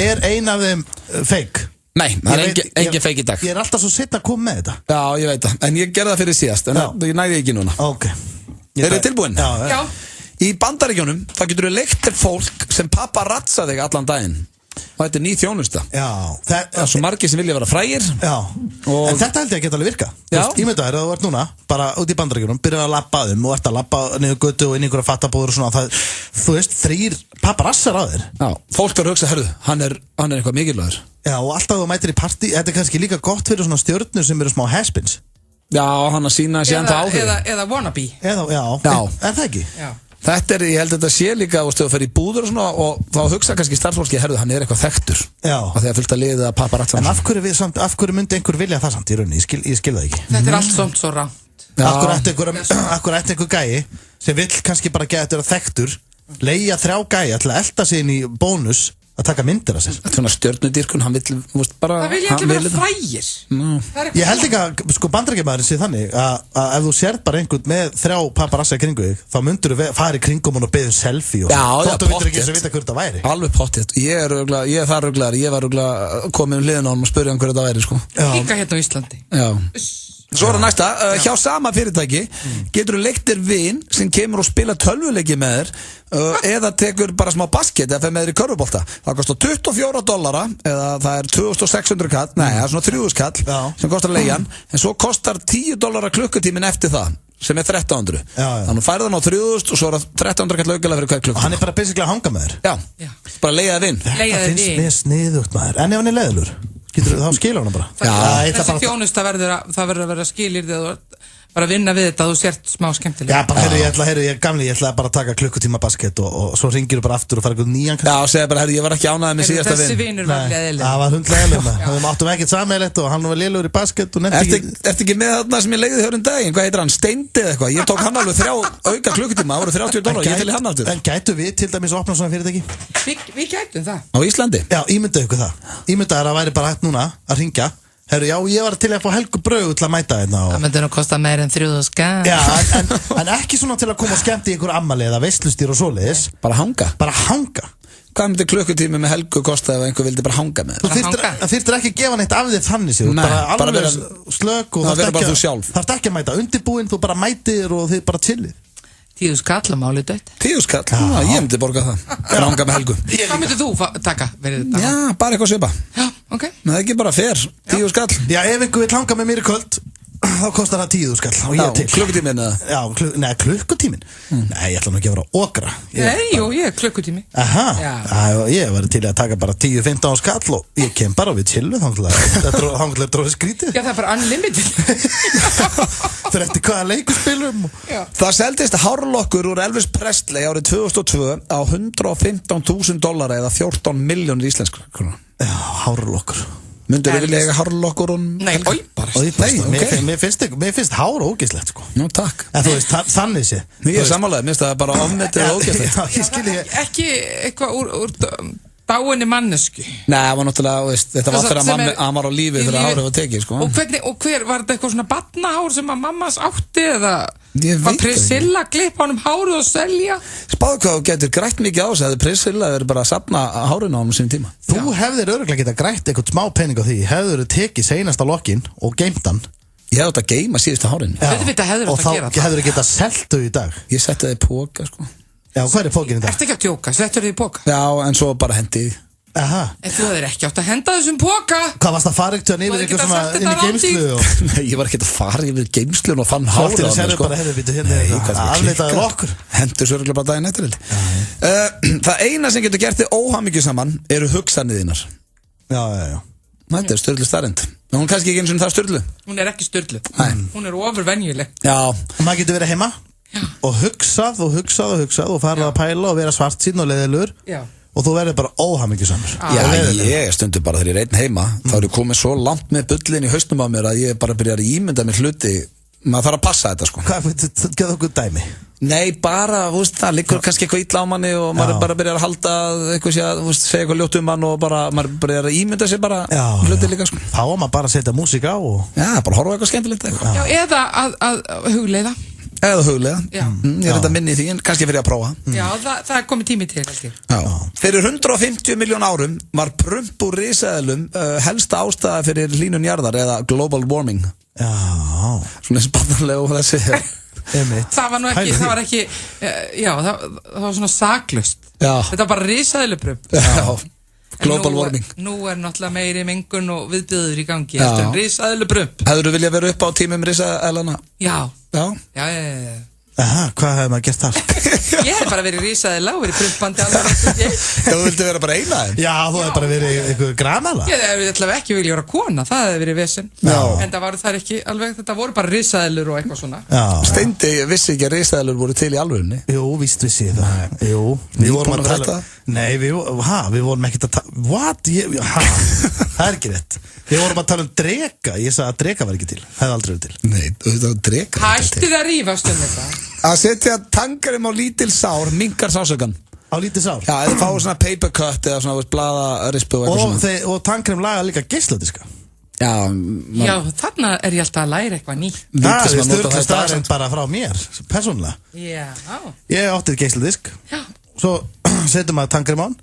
Er ein af þeim fake? Nei, það er engin fake í dag. Ég er alltaf svo sitt að koma með þetta. Já, ég veit það. En ég gerði það fyrir síðast, en ég næði ekki núna. Ok. Eru þið tilbúin? Já. Í Bandaríkjunum, þá getur þú leikt til fólk sem paparazza þig allan daginn. Og þetta er ný þjónusta. Já. Það er svo margir sem vilja vera frægir. Já. En þetta held ég að geta alveg virka. Já. Ímyndaðir að þú ert núna, bara út í Bandaríkjunum, byrjar að labba og ert að labba niður götu og inn í einhverja fattabúður og svona. Þú veist, 3 paparazzar á þér. Já. Fólk verður að hugsa, herðu, hann er eitthvað mikilvægur. Já, og alltaf þú mætir í partí, þetta er kannski líka gott fyrir svona stjörnur sem eru smá has-beens. Já, hann að sína sér enda áhrif. Eða wannabe. Já. Er það ekki? Já. Þetta ég held að þetta sé líka og stöðu að ferja í búður og svona og þá hugsa kannski starfsfólki, herðu, hann er eitthvað þekktur. Já. Og þegar fullt að liða paparazza. En af hverju myndi einhver vilja það samt í rauninni? Ég skil það ekki. Þetta er allt somt svo rangt. Akkur ætti einhver gæi sem vill kannski bara geta þetta þekktur, leigja 3 gæja til að elta sig inn í bónus að taka myndir af sér. Svona stjörnudýrkun, hann vill bara... Það vilja ekki vera frægir. Ég held ekki að, sko, Bandaríkjamaðurinn sé þannig að ef þú sérð bara einhvern með 3 paparazza í kringu þig, þá myndur þú fara í kringum hann og beðið selfie og þóttu myndur ekki eins og vita hver þetta væri. Alveg pottið. Ég er það ruglar, ég var ruglar komið hliðin á hann og spurði hann hver þetta væri, sko. Líka hérna á Íslandi. Já. Svo er það næsta, hjá sama fyrirtæki getur þú leiktir vin sem kemur og spila tölvuleiki með þér eða tekur bara smá basket eða fer með þér í körfubolta. Það kostar $24 eða það er 2600 kall, nei, það er svona 3000 kall sem kostar leigjan, en svo kostar $10 klukkutímin eftir það sem er 1300. Þannig að færða hann á 3000 og svo er það 1300 kall aukalega fyrir hver klukkutíma. Hann er bara basically að hanga með þér. Já. Bara leiða þér vin. Það finnst mér sniðugt maður. En ef hann er leiðilur? Þá skilur hana bara. Þessi þjónusta verður að vera skilyrði og bara vinna við þetta að þú sért smá skemmtileg. Já, bara ég ætla bara að taka klukkutíma basket og svo ringir þú bara aftur og fara eitthvað nýjan. Já, og segja bara, ég var ekki ánægður með síðasta vinn. Þessi vinnur var leðileg. Það var hundleðileg. Við áttum ekkert sameiginlegt og hann var lélegur í basket og nefndi ekki. Ertu ekki með þarna sem ég legði þér daginn? Hvað heitir hann? Steindi eða eitthvað? Ég tók hann alveg 3 auka klukkutíma, það voru $30. Ég til hann aftur. En gætu við til dæmis opna svona fyrirtæki? Við gætum það. Á Íslandi? Já, ímyndaðu ykkur það. Ímyndaðu að væri bara hægt núna að hringja. Herru, já, ég var til að fá Helgu Brauð til að mæta hérna. Það myndi nú kosta meir en 3.000. Já, en ekki svona til að koma og skemmta í einhver ammali eða veislustýr og svoleiðis. Bara hanga? Bara hanga. Hvað myndi klukkutími með Helgu kosta ef einhver vildi bara hanga með þér? Þú þyrftir ekki að gefa neitt af þér þannig sér. Nei, bara alveg slök og þarft ekki að mæta undirbúinn, þú bara mætir og þið bara chillið. 10 skall að máli dött. 10 skall? Já, ég myndi borga það. Hanga með Helgu. Hvað myndið þú taka? Já, bara eitthvað svipa. Já, ok. Men það er ekki bara fer, 10 skall. Já, ef einhver vil hanga með mér í kvöld, þá kostar það 10 skall og ég til. Klukkutímin eða? Já, klukkutímin? Nei, ég ætla nú ekki að vera okra. Nei, jú, ég er klukkutími. Aha, ég var til að taka bara 10-15 skall og ég kem bara við chillu þanglega dróði skrítið. Já, það er bara unlimited. Það er eftir hvaða leikurspilum. Það seldist hárlokkur úr Elvis Presley árið 2002 á $115,000 eða 14 milljónir íslenskra. Já, hárlokkur. Myndur þið vilja eiga hárlokkur og... Nei, bara. Mér finnst hár ógeðslegt, sko. Nú, takk. En þú veist, þannig sé. Ég er samanlega, minnst það bara ofmetið og ógeðslegt. Já, ég skilji. Ekki eitthvað úr dáinni mannesku. Nei, það var náttúrulega, veist, þetta var þegar hann var á lífi þegar hárið var tekið, sko. Og hver, var þetta eitthvað svona barnahár sem að mammas átti eða var Priscilla að klippa honum hárið og selja? Spáðu hvað þú getur grætt mikið á sig, hefði Priscilla verið bara að safna hárinu á honum sínum tíma. Þú hefðir örugglega getað grætt eitthvað smá pening á því, hefðir tekið seinasta lokkin og geimt hann. Ég hefði átt að geima síðustu hárinu. Og þá hefðir getað selt þau í dag. Ég setti það í póka, sko. Já, hvað er pókin í dag? Ertu ekki að djóka? Settur þið í póka? Já, en svo bara hendi í. Aha. En þú hefðir ekki átt að henda þessum póka? Hvað varst að fara ekkert yfir eitthvað svona inn í geymslu? Nei, ég var ekki að fara yfir geymslun og fann hárið á mig, sko. Bara hefði býttu hérna afleitaði okkur. Hendur svo örgulega bara daginn eftir. Það eina sem getur gert þið óhamingjusaman eru hugsanir þínar. Já. Þetta er störðlu starrend. En hún kannski ekki eins og það störðlu. Hún er ekki störðlu. Hún er ofurvenjuleg. Já. Maður getur verið heima og hugsað og farið að pæla og vera svartsýnn og leiðilegur. Já. Og þú verður bara óhamingjusamur. Já, ég stundu bara þegar ég er einn heima, þá er ég komið svo langt með bullin í hausnum á mér að ég bara byrjar að ímynda mér hluti. Maður þarf að passa þetta, sko. Hvað, getur okkur dæmi? Nei, bara, það liggur kannski eitthvað illa á manni og maður bara byrjar að halda eitthvað sér, segja eitthvað ljótt mann og bara, maður byrjar að ímynda sér bara hluti líka, sko. Þá maður bara að setja músík á og... Já, bara horfa eitthvað skemmtilegt eitthvað. Já, eða að hugleiða. Eða huglega, ég er þetta minni í því en kannski fyrir að prófa. Já, það er komið tími til kannski. Fyrir 150 miljón árum var prump úr risaeðlum helsta ástæða fyrir hlýnun jarðar eða global warming. Já. Svona spannarlega og þessi. Það var nú ekki, það var svona saklaust. Þetta var bara risaeðluprump. Já. Global warming. Nú er náttúrulega meiri mengun og viðbjöður í gangi eftir risaeðluprump. Hefur þú viljað vera upp á tímum risaeðlana? Já. Já. Aha, hvað hefði maður gert þar? Ég hef bara verið risaeðla og verið prumpandi alveg. Þú vildi vera bara eina þeim? Já, þú hefði bara verið eitthvað gramala. Ég hefði ekki viljað vera kona, það hefði verið vesen. En það var það ekki alveg, þetta voru bara risaeðlur og eitthvað svona. Steindi vissi ekki að risaeðlur voru til í alvörunni? Jú, víst vissi ég það. Jú, við vorum að tala. Nei, við vorum ekkert að tala. What? Það er ekki rétt. Við vorum að tala dreka. Ég sagði að dreka var ekki til. Það hefði aldrei verið til. Nei, þetta var dreka. Hættið að rífast þetta. Að setja tangarum á lítil sár minnkar sásökan. Á lítil sár? Já, eða fá svona paper cut eða svona blaðarispu og eitthvað svona. Og tangarum laga líka geisladiska. Já, þarna er ég alltaf að læra eitthvað nýtt. Það er styrkla staðarinn bara frá mér, persónulega. Já. Ég átti geisladisk. Já. Svo setjum maður tangarum á hann.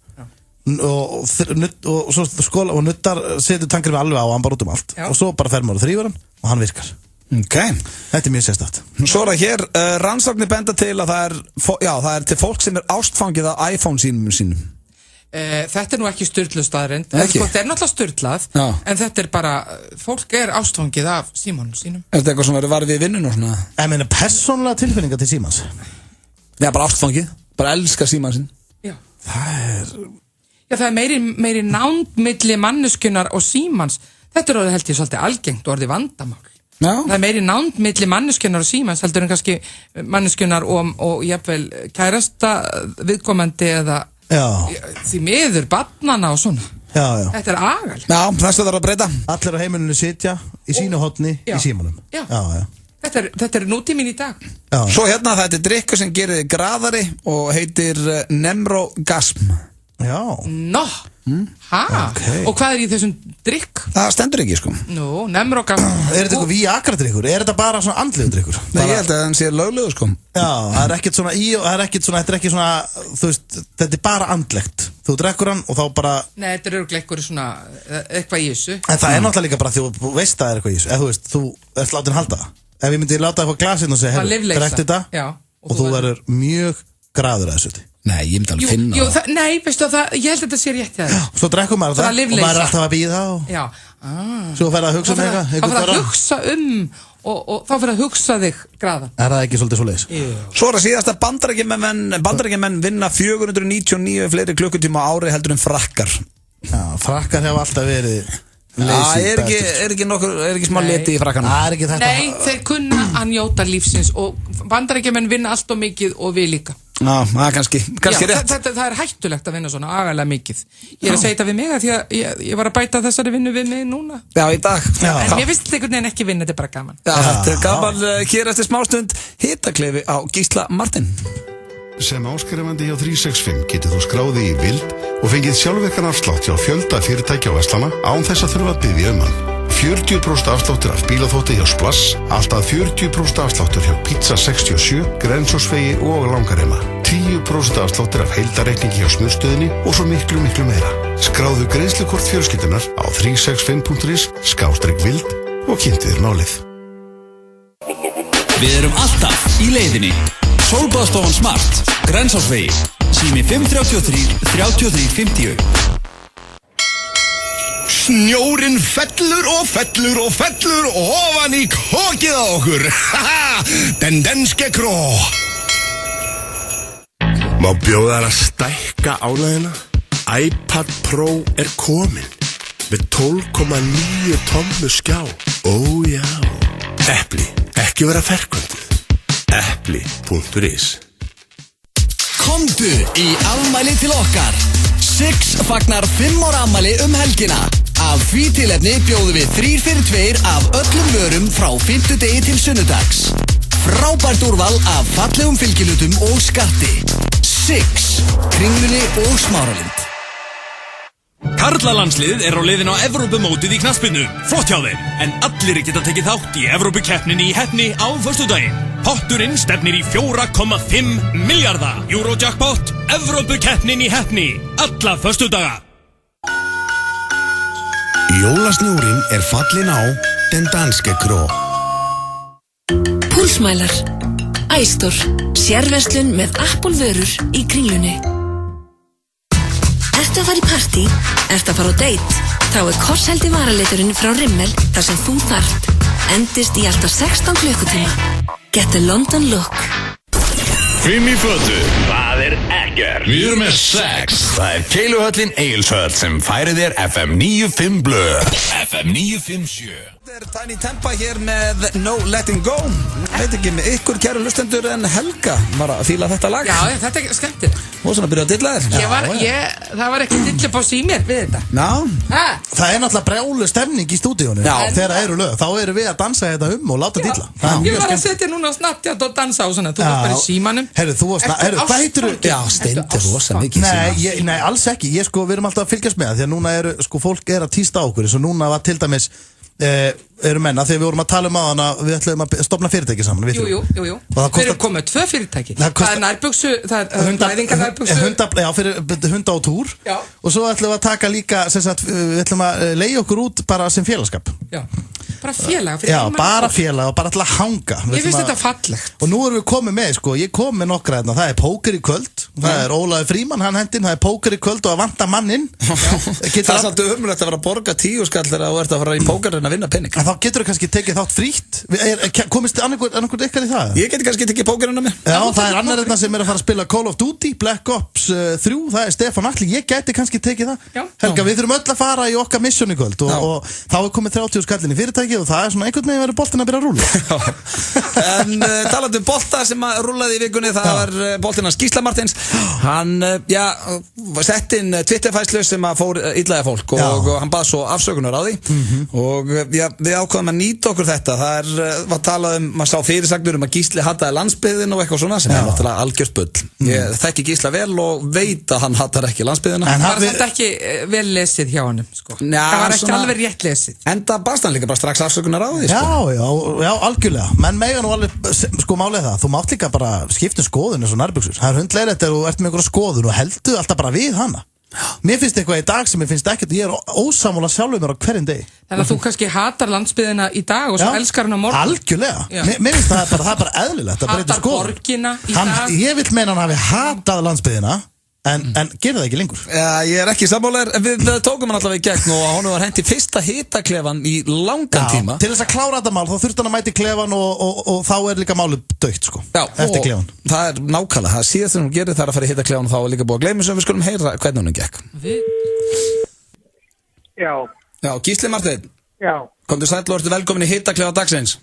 Og svo nuttar setur tangarum alveg á hann bara út allt. Og svo bara fer maður og þrýfur hann og hann virkar. Okay. Þetta er mjög sérstakt. Svo er það hér, rannsóknir benda til að það er til fólk sem er ástfangið af iPhone sínum. Þetta er nú ekki sturluð staðreynd. Þetta er náttúrulega sturlað, en þetta er bara, fólk er ástfangið af símanum sínum. Er þetta eitthvað sem verður varðið í vinnun og svona? Ég meina persónulega tilfinninga til símans. Já, bara ástfangið, bara elska síman sín. Já. Það er... Já, það er meiri nánd milli manneskjunar og símans. Þetta orðið held ég svolítið algengt og orðið vandamál. Já. Það er meiri nánd milli manneskjunar og símans heldur en kannski manneskjunar og jafnvel kærasta viðkomandi eða því miður barnana og svona. Já. Þetta er agal. Já, þess að það er að breyta. Allir á heimilinu sitja í sínu hotni í símanum. Já. Já. Þetta er nútíminn í dag. Já. Svo hérna þetta er drykkur sem gerir þig graðari og heitir Nemrogasm. Já. Nó. Okay. Og hvað er í þessum drykk? Það stendur ekki sko. Nú, Nemrogasm. Er þetta eitthvað Viagra-drykkur? Er þetta bara svona andlegu drykkur? Nei, ég held að hann sé löglegu sko. Já, það er ekkert svona þetta er ekki svona, þú veist, þetta er bara andlegt. Þú drekkur hann og þá bara... Nei, þetta er örugglega eitthvað svona, eitthvað í þessu. En það er náttúrulega líka bara því þú veist að það er eitthvað í þessu. Eða þú veist, þú ert látið halda það. Ef ég myndi láta eitthvað glasinn og segja, drekkt þetta og þú verður mjög graður að þessu. Nei, ég myndi alveg finna það. Nei, veistu það, ég held að þetta sé rétt hjá þér. Svo drekkur maður það og maður er alltaf að bíða og... Já. Svo fer að hugsa um eitthvað. Það fer að hugsa og þá fer að hugsa þig graða. Er það ekki svolítið svo leiðis? Svo er að síðast að Bandaríkjamenn vinna 499 fleiri klukkutíma á ári heldur en frakkar. Já, frakkar hefur alltaf verið... Er ekki smá leti í frakkanum? Nei, þeir kunna að njóta lífsins og Bandaríkjamenn vinna allt og mikið og við líka. Já, það er kannski rétt. Það er hættulegt að vinna svona agalega mikið. Ég er að segja þetta við mig að því að ég var að bæta þessari vinnu við mig núna. Já, í dag. En ég vissi einhvern veginn ekki vinna, þetta er bara gaman. Já, þetta er gaman. Hér eftir smástund hitakleifi á Gísla Martin. Sem áskrifandi hjá 365 getur þú skráði í vild og fengið sjálfvirkan afslátt hjá fjölda fyrirtækja á Vestlana án þess að þurfa að biðja hann. 40% afsláttur af bílaþótti hjá Splass, alltaf 40% afsláttur hjá Pizza 67, Grensásvegi og Langarema. 10% afsláttur af heildarreikningi hjá Smursstöðinni og svo miklu meira. Skráðu greiðslukort fjölskyldunar á 365.is/vild og kynntu þér málið. Við erum alltaf í leiðinni. Sólbaðstofan Smart, Grensásvegi, sími 533 3350. Snjórinn fellur og fellur og fellur ofan í kokið á okkur. Den danske kró. Má bjóða þær að stækka ánægina? iPad Pro er komin með 12,9 tommu skjá. Ó já. Epli, ekki vera ferkvönduð. Epli.is. Komdu í afmæli til okkar. Six fagnar 5 ára afmæli helgina. Af því tilefni bjóðum við 3 fyrir 2 af öllum vörum frá 5. degi til sunnudags. Frábært úrval af fallegum fylgilutum og skatti. Six, Kringlunni og Smáralind. Karlalandsliðið er á leiðin á Evrópumótið í knattspyrnu. Flott hjá þeim, en allir geta tekið þátt í Evrópukeppninni í Heppni á föstudaginn. Potturinn stefnir í 4,5 milljarða. Eurojackpot, Evrópukeppnin í Heppni, alla föstudaga. Jólasnjórinn er fallin á Den danske kró. Púlsmælar, Æstor, sérverslun með Apple vörur í Kringlunni. Ertu að fara í partí? Ertu að fara á date? Þá er korseldi varaliturinn frá Rimmel þar sem þú þarft. Endist í alltaf 16 klukkutíma. Get a London look. 5 í fötu, það er ekkert. Við erum með 6. Það er Keiluhöllin Egilshöll sem færir þér FM 95 blöð. FM 957. Þetta er Tiny Tempa hér með No Letting Go. Veit ekki með ykkur kæru hlustendur en Helga var að fíla þetta lag. Já, þetta er skemmtilegt. Og svona byrja að dilla þér. Það var ekki dillipás í mér við þetta. Það er náttúrulega brjálu stemning í stúdíónu. Þegar það eru lög, þá eru við að dansa þetta og láta dilla. Ég var að setja núna Snapchat og dansa og svona. Þú varst bara í símanum. Herru, hvað heitir þú? Já, Steindir rosa mikið síma. Nei, alls ekki. Við erum alltaf að fylgjast með það. Því að núna eru, fólk er að tísta á okkur. Svo núna var til dæmis eru menna, þegar við vorum að tala um aðan að við ætlum að stofna fyrirtæki saman. Jú. Við erum komið 2 fyrirtæki. Það er nærbuksu, það er næðingar nærbuksu. Já, fyrir hunda á túr. Já. Og svo ætlum við að taka líka, við ætlum að leigja okkur út bara sem félagskap. Já, bara félag. Já, bara félag og bara til að hanga. Ég finnst þetta fallegt. Og nú erum við komið með, ég kom með nokkra hérna, það er póker í kvöld. Það Ólaður Frímann, hann hendinn, það póker í kvöld og að vanta manninn. Það svolítið umrætt að vera að borga 10 skall þegar þú ert að fara í pókerinn að vinna penning. En þá getur þú kannski tekið þátt frítt. Komist annarkvort ykkar í það? Ég geti kannski tekið pókerinn að mér. Já, það annar sem að fara að spila Call of Duty, Black Ops 3, það Stefán Atli, ég geti kannski tekið það. Helga, við þurfum öll að fara í okkar mission í kvöld og þá komið 30 skallin í fyrirtæki og það svona einhvern veginn verið boltinn að byrja að rúlla. En talandi bolta sem að rúllaði í vikunni, það var boltinn hans Gísla Martins. Hann, sett inn Twitterfæslu sem að fór illæði fólk og hann bað svo afsökunar á því og við ákvaðum að nýta okkur þetta. Það var talað maður sá fyrirsagnur að Gísli hataði landsbyggðin og eitthvað svona sem náttúrulega algjört bull. Ég þekki Gísla vel og veit að hann hatar ekki landsbyggðina. En það var þetta ekki vel lesið hjá honum, sko. Það var ekki alveg rétt lesið. Enda baðst hann líka bara strax afsökunar á því, sko. Já, algjörlega. Menn mega nú alveg, sko, málið það. Þú mátt líka bara skipta skoðun eins og nærbuxur. Það hundleiðilegt ef þú ert með einhverja skoðun og heldur alltaf bara við hana. Mér finnst eitthvað í dag sem mér finnst ekkert, ég ósammála sjálfur mér á hverjum degi. Þannig að þú kannski hatar landsbyggðina í dag og svo elskar hann á morgun. Algjörlega. Mér finnst það er bara eðlilegt að breyta skoðun. Hatar borgina í dag. Ég vil meina hann hafi hatað landsbyggðina. En gerir það ekki lengur? Já, ég ekki sammálaður, en við tókum hann allavega í gegn og hann var hendi fyrsta hitaklefan í langan tíma. Til þess að klára þetta mál, þá þurfti hann að mæti klefan og þá líka málið dautt, sko. Já, eftir klefan. Það nákvæmlega, það síðast sem hún gerir það að fara í hitaklefan og þá líka búið að gleyma sem við skulum heyra hvernig hún gekk. Já, Gísli Marteinn. Já. Komdu sæll og ertu velkomin í hitaklefa dagsins.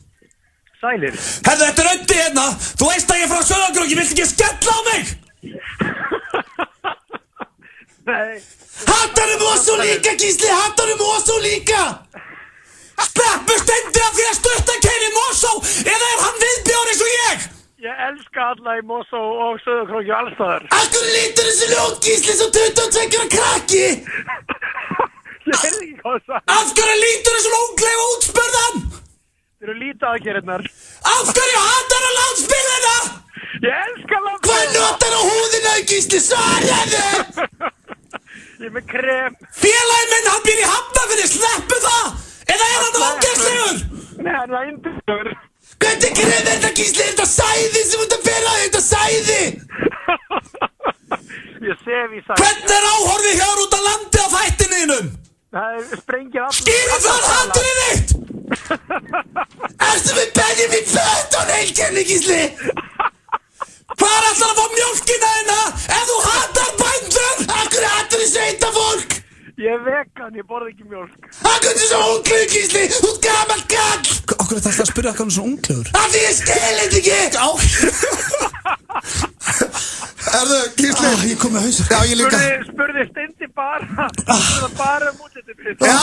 Sælir. Herðu, þetta Öddi hérna! Þú veist að ég er frá Sauðárkróki, viltu ekki skella á mig? Nei. Hattarum Osso líka, Gísli, hattarum Osso líka! Sleppu stendi af því að stutta keyri Mosó eða er hann viðbjóður eins og ég? Ég elska alla í Mosó og Sauðárkróki og allstaðar. Akkur lítur þessu ljót, Gísli, svo 22 ára krakki? Ég veit ekki hvað það er. Af hverju lítur þessu unglega út, spurðan? Þeir eru lítið aðgerðnar. Af hverju hatar hann landsbyggðina? Ég elska landsbyggðina. Hvað notar á húðina, Gísli, svaraðu? Ég er með krem. Félaginn minn, hann býr í Hafnarfirði, sleppu það! Eða er hann ógeðslegur? Nei, hann er yndislegur. Hvernig krem þetta, Gísli? Er þetta sæði sem þú ert að bera? Er þetta sæði? Ég sef í sæði. Hvernig er áhorfið hér út á landi á þættininum? Það sprengir allt. Skýrðu það hatrið þitt! Erstu með Benjamin Button heilkenni, Gísli? Hvað er alltaf að fá mjólkina þína ef þú hatar bændur? Akkur hatar þið sveita fólk? Ég er vegan, ég borð ekki mjólk. Akkur er svo unglegur, Gísli? Þú ert gamall kall! Akkur er þetta að spyrja hvað hann er svo unglegur? Af því ég skil þetta ekki! Erðu, Gísli? Ég kom með hausur. Já, ég líka. Spurði Steindi bara. Spurði bara útlitið fyrir. Já,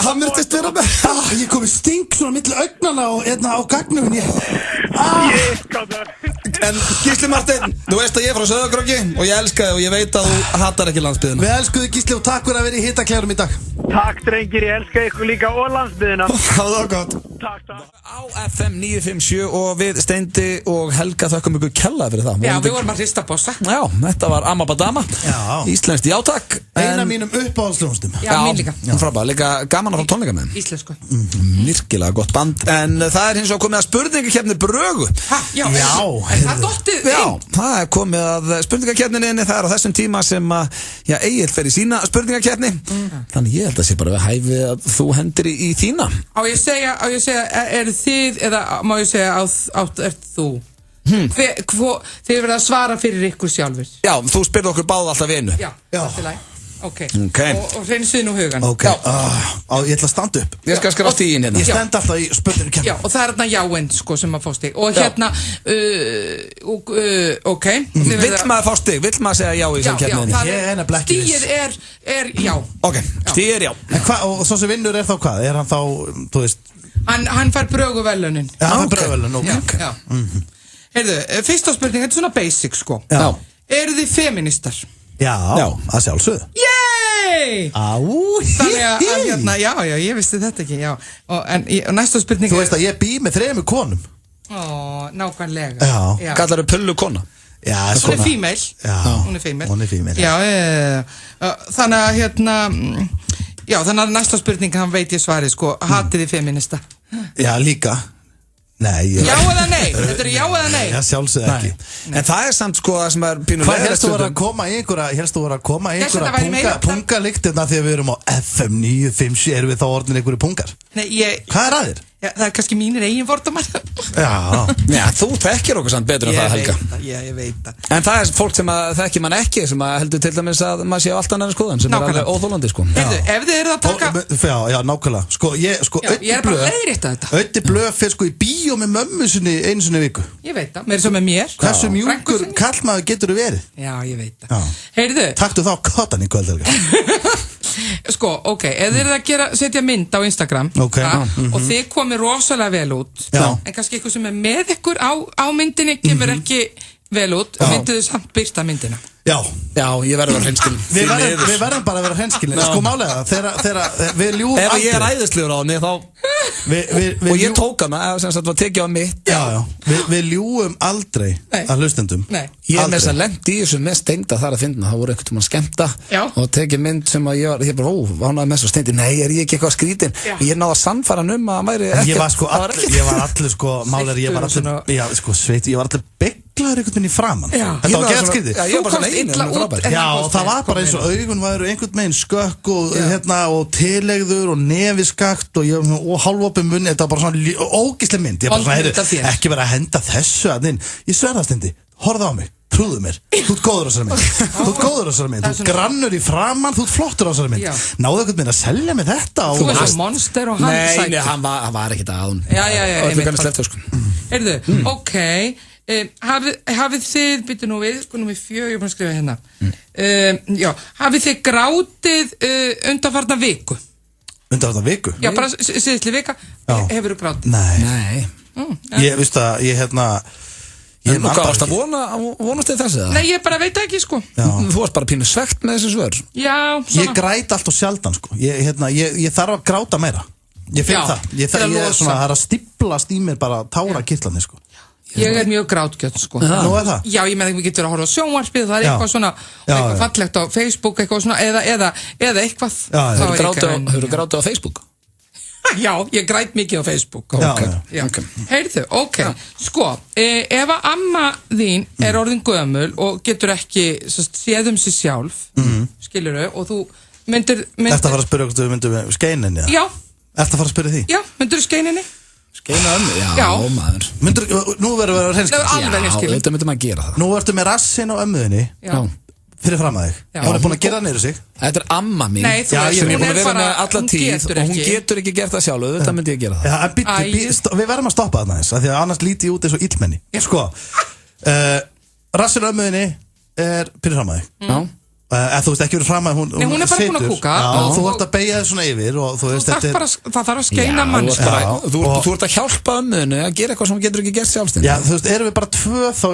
hann virtist vera með. Ég kom með sting svona milli augnana og á gagnum. Ég elska það. En Gísli Marteinn, þú veist að ég er frá Sauðárkróki og ég elska þig og ég veit að þú hatar ekki landsbyggðina. Við elskum þig, Gísli, og takk fyrir að vera í hitaklefanum í dag. Takk, drengir, ég elska ykkur líka og landsbyggðina. Það var gott. Takk. Á FM 957 og við Steindi og Helga þökkum ykkur kella fyrir það. Já, við vorum að hrista bossa. Já, þetta var Amabadama. Íslenskt játak. Eina mínum uppáhaldsljónstum. Já, mín líka. Frábært, líka gaman að fá tónleika með þeim. Íslensku. Virkilega gott band. En það er hins vegar komið að spurningakeppni Brögu. Já. En það dottið inn. Já, það er komið að spurningakeppninni. Það er á þessum tíma sem að Egill fer í sína spurningakeppni. Þannig ég held að sé bara við hæfi að þú hendir í þína. Á ég segja, er þið eða má ég segja ert þú? Þið verða að svara fyrir ykkur sjálfur. Já, þú spyrði okkur báð alltaf einu. Já, allt í lagi. Ok. Og hreinsið nú hugan. Ok. Ég ætla að standa upp. Ég skal skrá stígin hérna. Ég stend alltaf í spurningakeppni. Já, og það er hérna jáinn, sko, sem að fá stig. Og hérna, ok. Vill maður fá stig? Vill maður segja já í þessum keppninni? Já, stigið er já. Ok, stigið er já. Og svo sem vinnur er þá hvað? Er hann þá, þú veist? Hann fær Bröguverðlaunin. Já, hann fær Bröguverðlaunin, ok. Heyrðu, fyrsta spurning, þetta er svona basic, sko. Já. Eru þið feministar? Já, að sjálfsögðu. Yey! Þannig að hérna, já, ég vissi þetta ekki, já. Og næsta spurning Þú veist að ég bý með 3 konum. Nákvæmlega. Já. Kallar þau Pullu kona? Já, hún er female. Já. Hún er female. Hún er female. Já, þannig að hérna, já, þannig að næsta spurning, hann veit ég svarið, sko, hatið þið feminista? Já, líka. Nei, Já eða nei, þetta er já eða nei. Já, sjálfsög ekki. En það samt sko það sem er pínulega. Hvað helst þú að koma í einhverja pungalyktirna þegar við erum á FM 957, erum við þá orðin einhverju pungar? Nei, Hvað er að þér? Það er kannski mínir eigin fordómar. Já, þú þekkir okkur samt betur en það, Helga. Ég veit það. En það er fólk sem þekkir mann ekki, sem heldur til dæmis að maður sé á allt annari skoðun, sem er alveg óþólandi, sko. Heyrðu, ef þið eru að taka... Já, nákvæmlega. Sko, ég er bara að leiðrétta þetta. Öddi Blöð fyrir sko í bíó með mömmu sinni einu sinni viku. Ég veit það, meira svo með mér. Hversu mjúkur kallmaður getur þú verið? Já, ég veit það. Heyrðu. Taktu þá kottan í kvöld, Helga. Sko, ok, ef þið eru að setja mynd á Instagram og þið komið rosalega vel út en kannski eitthvað sem er með ykkur á myndinni kemur ekki vel út og myndu þið samt byrsta myndina. Já, ég verður að vera hreinskilin. Við verðum bara að vera hreinskilin. Sko málega, þegar við ljúum aldrei. Ef ég er æðislegur á henni, þá... Og ég tók hana, sem sagt var tekið á mitt. Já. Við ljúum aldrei að hlustendum. Ég er með þess að lendi í þessu með Steinda þar að finna. Það voru einhvern veginn að skemmta og tekið mynd sem að ég bara, vánaði með svo Steindi. Nei, er ég ekki eitthvað skrítin? Ég náði að sannfæra um að maður er ekkert. Ég var allir, sko, málega, ég var allir begglaður einhvern veginn í framann. Þetta var gett skrítið. Já, og það var bara eins og augun væru einhvern veginn skökk og tilegður og nefiskakt og hálfopin munni. Þetta var bara svona ógeðsleg mynd. Ég bara svona, ekki vera að henda þessu að inn. Ég sverða Steindi, horfðu á mig, trúðu mér. Þú ert góður á þessari mynd. Þú ert grannur í framann, þú ert flottur á þessari mynd. Náðu einhvern veginn að selja mig þetta. Þú er svo monster og hann sætt. Nei, hann var ekkert að hún. Heyrðu, ok. Hafið þið, byrju nú við, sko númer 4, ég er búin að skrifa hérna. Hafið þið grátið undanfarna viku? Undanfarna viku? Já, bara síðustli vika, hefur þú grátið? Nei. Ég veist að, En nú hvað varst að vonast þið þessi? Nei, ég bara veit ekki, sko. Þú varst bara pínu svegt með þessi svör. Já, svona. Ég græt allt og sjaldan, sko. Ég þarf að gráta meira. Ég finn það. Ég er svona, það er að stíplast í mér bara tárakirtlarnir, sko. Ég er mjög grátgjörn, sko. Nú er það? Já, ég með ekki getur að horfa á sjónvarpið, það er eitthvað svona, eitthvað fallegt á Facebook, eitthvað svona, eða eitthvað. Hefur þú grátið á Facebook? Já, ég græt mikið á Facebook. Heyrðu, ok. Sko, ef að amma þín er orðin gömul og getur ekki séð sig sjálf, skilurðu, og þú myndir... Ertu að fara að spyrja hvort þú myndir skeininni? Já. Ertu að fara að spyrja því? Já, myndir skeininni? Skeina ömmu? Já, maður. Nú verður að vera hreinskilin. Alveg hreinskilin. Þetta myndir maður að gera það. Nú ertu með rassin á ömmuðinni. Já. Fyrir fram að þig. Hún er búin að gera það niður sig. Þetta er amma mín. Nei, þú veist, hún er búin að vera með alla tíð og hún getur ekki gert það sjálf. Þetta myndi ég að gera það. Við verðum að stoppa þarna þess, af því að annars líti ég út eins og illmenni. Sko, rassin á ömmuðinni er fyrir fram að þig. Já. Þú veist ekki verið fram að hún Nei, hún er bara búin að kúka. Þú ert að beygja þig svona yfir og þú veist þetta það þarf að skeina mann. Þú ert að hjálpa ömmuðinni að gera eitthvað sem hún getur ekki gert sjálfstænd. Já, þú veist, erum við bara tvö þá...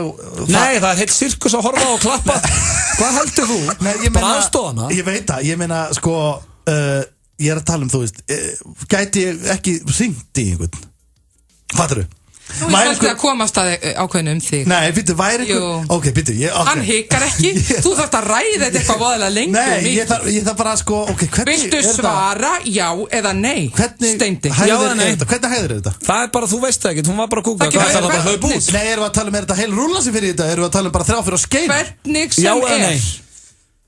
Nei, það er heilt sirkus að horfa og klappa. Hvað heldur þú? Bara aðstofana? Ég veit það, ég meina, sko ég er að tala þú veist gæti ég ekki hringt í einhvern? Fattar þú? Nú er alltaf að komast að ákveðinu þig. Nei, býttu, væri einhver... Ok, býttu, Hann hikar ekki. Þú þarft að ræða þetta eitthvað voðalega lengi. Nei, ég þarf bara að sko, ok, hvernig Viltu svara já eða nei? Steindi. Já eða nei? Hvernig hæðir þetta? Það er bara, þú veist það ekki, hún var bara að kúka. Það er bara hlaup út. Nei, erum við að tala er þetta heil rúllansi fyrir þetta? Erum við að tala bara 3 fyrir að skeina? Hvernig sem er.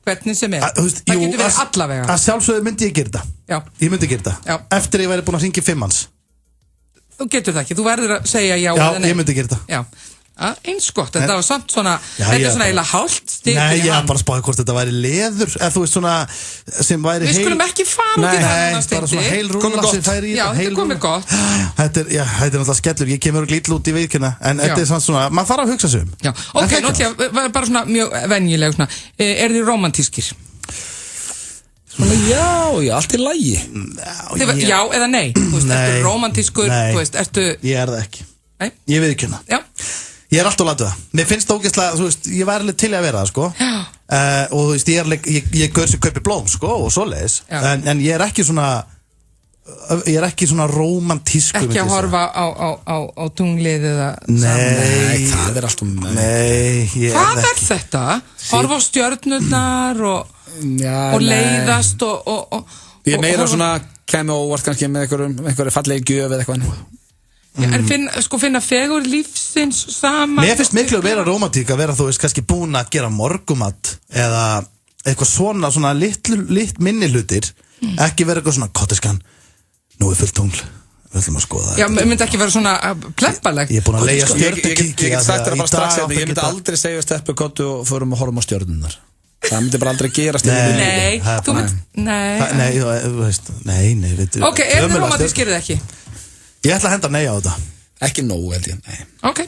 Hvernig sem er. Það getur verið allavega. Að sjálfsögðu myndi ég gera þetta. Já. Ég myndi gera þetta. Eftir ég væri búin að hringja 5 manns. Þú getur það ekki, þú verður að segja já eða nei. Já, ég myndi gera þetta. Já, eins gott, þetta var samt svona, þetta er svona eiginlega hálft stig. Nei, ég var bara að spáði hvort þetta væri leður, eða þú veist svona, sem væri Við skulum ekki fara út í þennan Steindi. Nei, bara svona heil rúlla sem færi í þetta. Já, þetta komið gott. Þetta er náttúrulega skellur, ég kemur glítl út í viðkynna, en þetta er svona, maður þarf að hugsa sig um. Já, ok, náttúrulega, bara svona mjög venjuleg, svona, er þið rómantískir? Svona já, allt í lagi. Já eða nei? Þú veist, ertu romantískur? Þú veist, ertu... Ég er það ekki. Nei? Ég viðurkenna. Já. Ég er alltaf latuð það. Mér finnst það ógeðslega, þú veist, ég væri alveg til að vera það, sko. Já. Og þú veist, ég gaur sem kaupi blóm, sko, og svoleiðis. En ég er ekki svona romantískur. Ekki að horfa á tunglið eða... Nei, það er alltaf... Nei, ég er Hvað er þetta? Horfa á stjörnurnar og leiðast og Ég meira svona kemur óvart kannski með einhverju fallegi gjöf eða eitthvað. En finna fegur lífsins saman. Mér finnst miklu að vera rómantík að vera, þú veist, kannski búin að gera morgumat eða eitthvað svona minni hlutir, ekki vera eitthvað svona kottiskan, nú fullt tungl, við ætlum að skoða þetta. Já, myndi ekki vera svona pleppalegt. Ég búin að leigja stjörnukíkja. Ég get sagt þér bara strax að ég myndi aldrei segja steppu kottu og förum að horfum á stjörnunar. Það myndi bara aldrei gerast. Nei, þú mynd, nei. Nei. Ok, þið romantískir þið ekki? Ég ætla að henda nei á þetta. Ekki nóg, held ég, nei. Ok.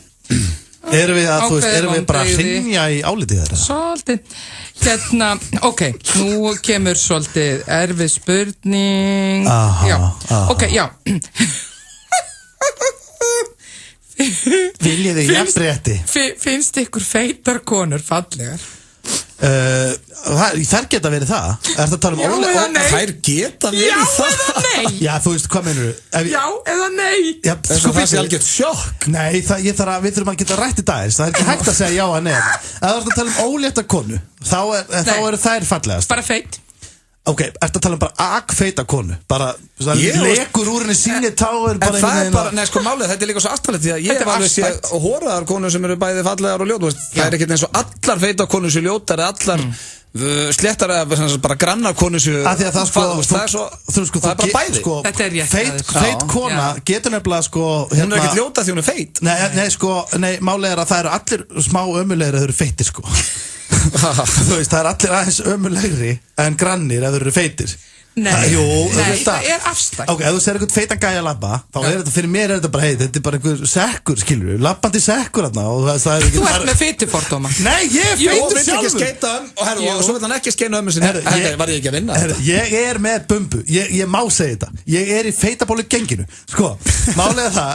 Erum við bara að hrynja í álitið þeirra? Svolítið. Ok, nú kemur svolítið erfið spurning. Ok, já. Viljið þið jafnrétti? Finnst ykkur feitar konur fallegar? Þær geta verið það. Er það að tala um þær geta verið það? Já eða nei? Já, þú veist, hvað meinur þú? Já eða nei? Það sé algjört sjokk. Nei, við þurfum að geta rætt í dagins. Það er ekki hægt að segja já að nei. Ef þú ert að tala um ólétta konu, þá eru þær fallegast. Bara feit. Ok, ertu að tala um bara akfeita konu? Bara, lekur úr henni síni táir. En það er bara, málið, þetta er líka svo aftalegt því að ég hef alveg séð hóraðar konur sem eru bæði fallegar og ljót. Það er ekkert eins og allar feita konur sem ljótar eða allar sléttar eða bara grannar konur sem það er bara bæði. Feit kona getur nefnilega hún er ekkert ljóta því hún er feit. Nei, málið er að það eru allir smá ömulegir að þau eru feitir Þú veist, það er allir aðeins ömulegri en grannir ef þau eru feitir. Nei, það er afstætt. Ok, ef þú ser einhvern feitan gæja labba, þá er þetta, fyrir mér er þetta bara, þetta er bara einhver sekkur, skilur við, labbandi sekkur þarna og það er ekki... Þú ert með feitufordóma. Nei, ég er feitur sjálfur. Og ekki skeita og svo vil hann ekki skeina sinni, var ég ekki að vinna þetta? Ég er með bumbu, ég má segja þetta, ég er í feitabólu genginu, sko, málega það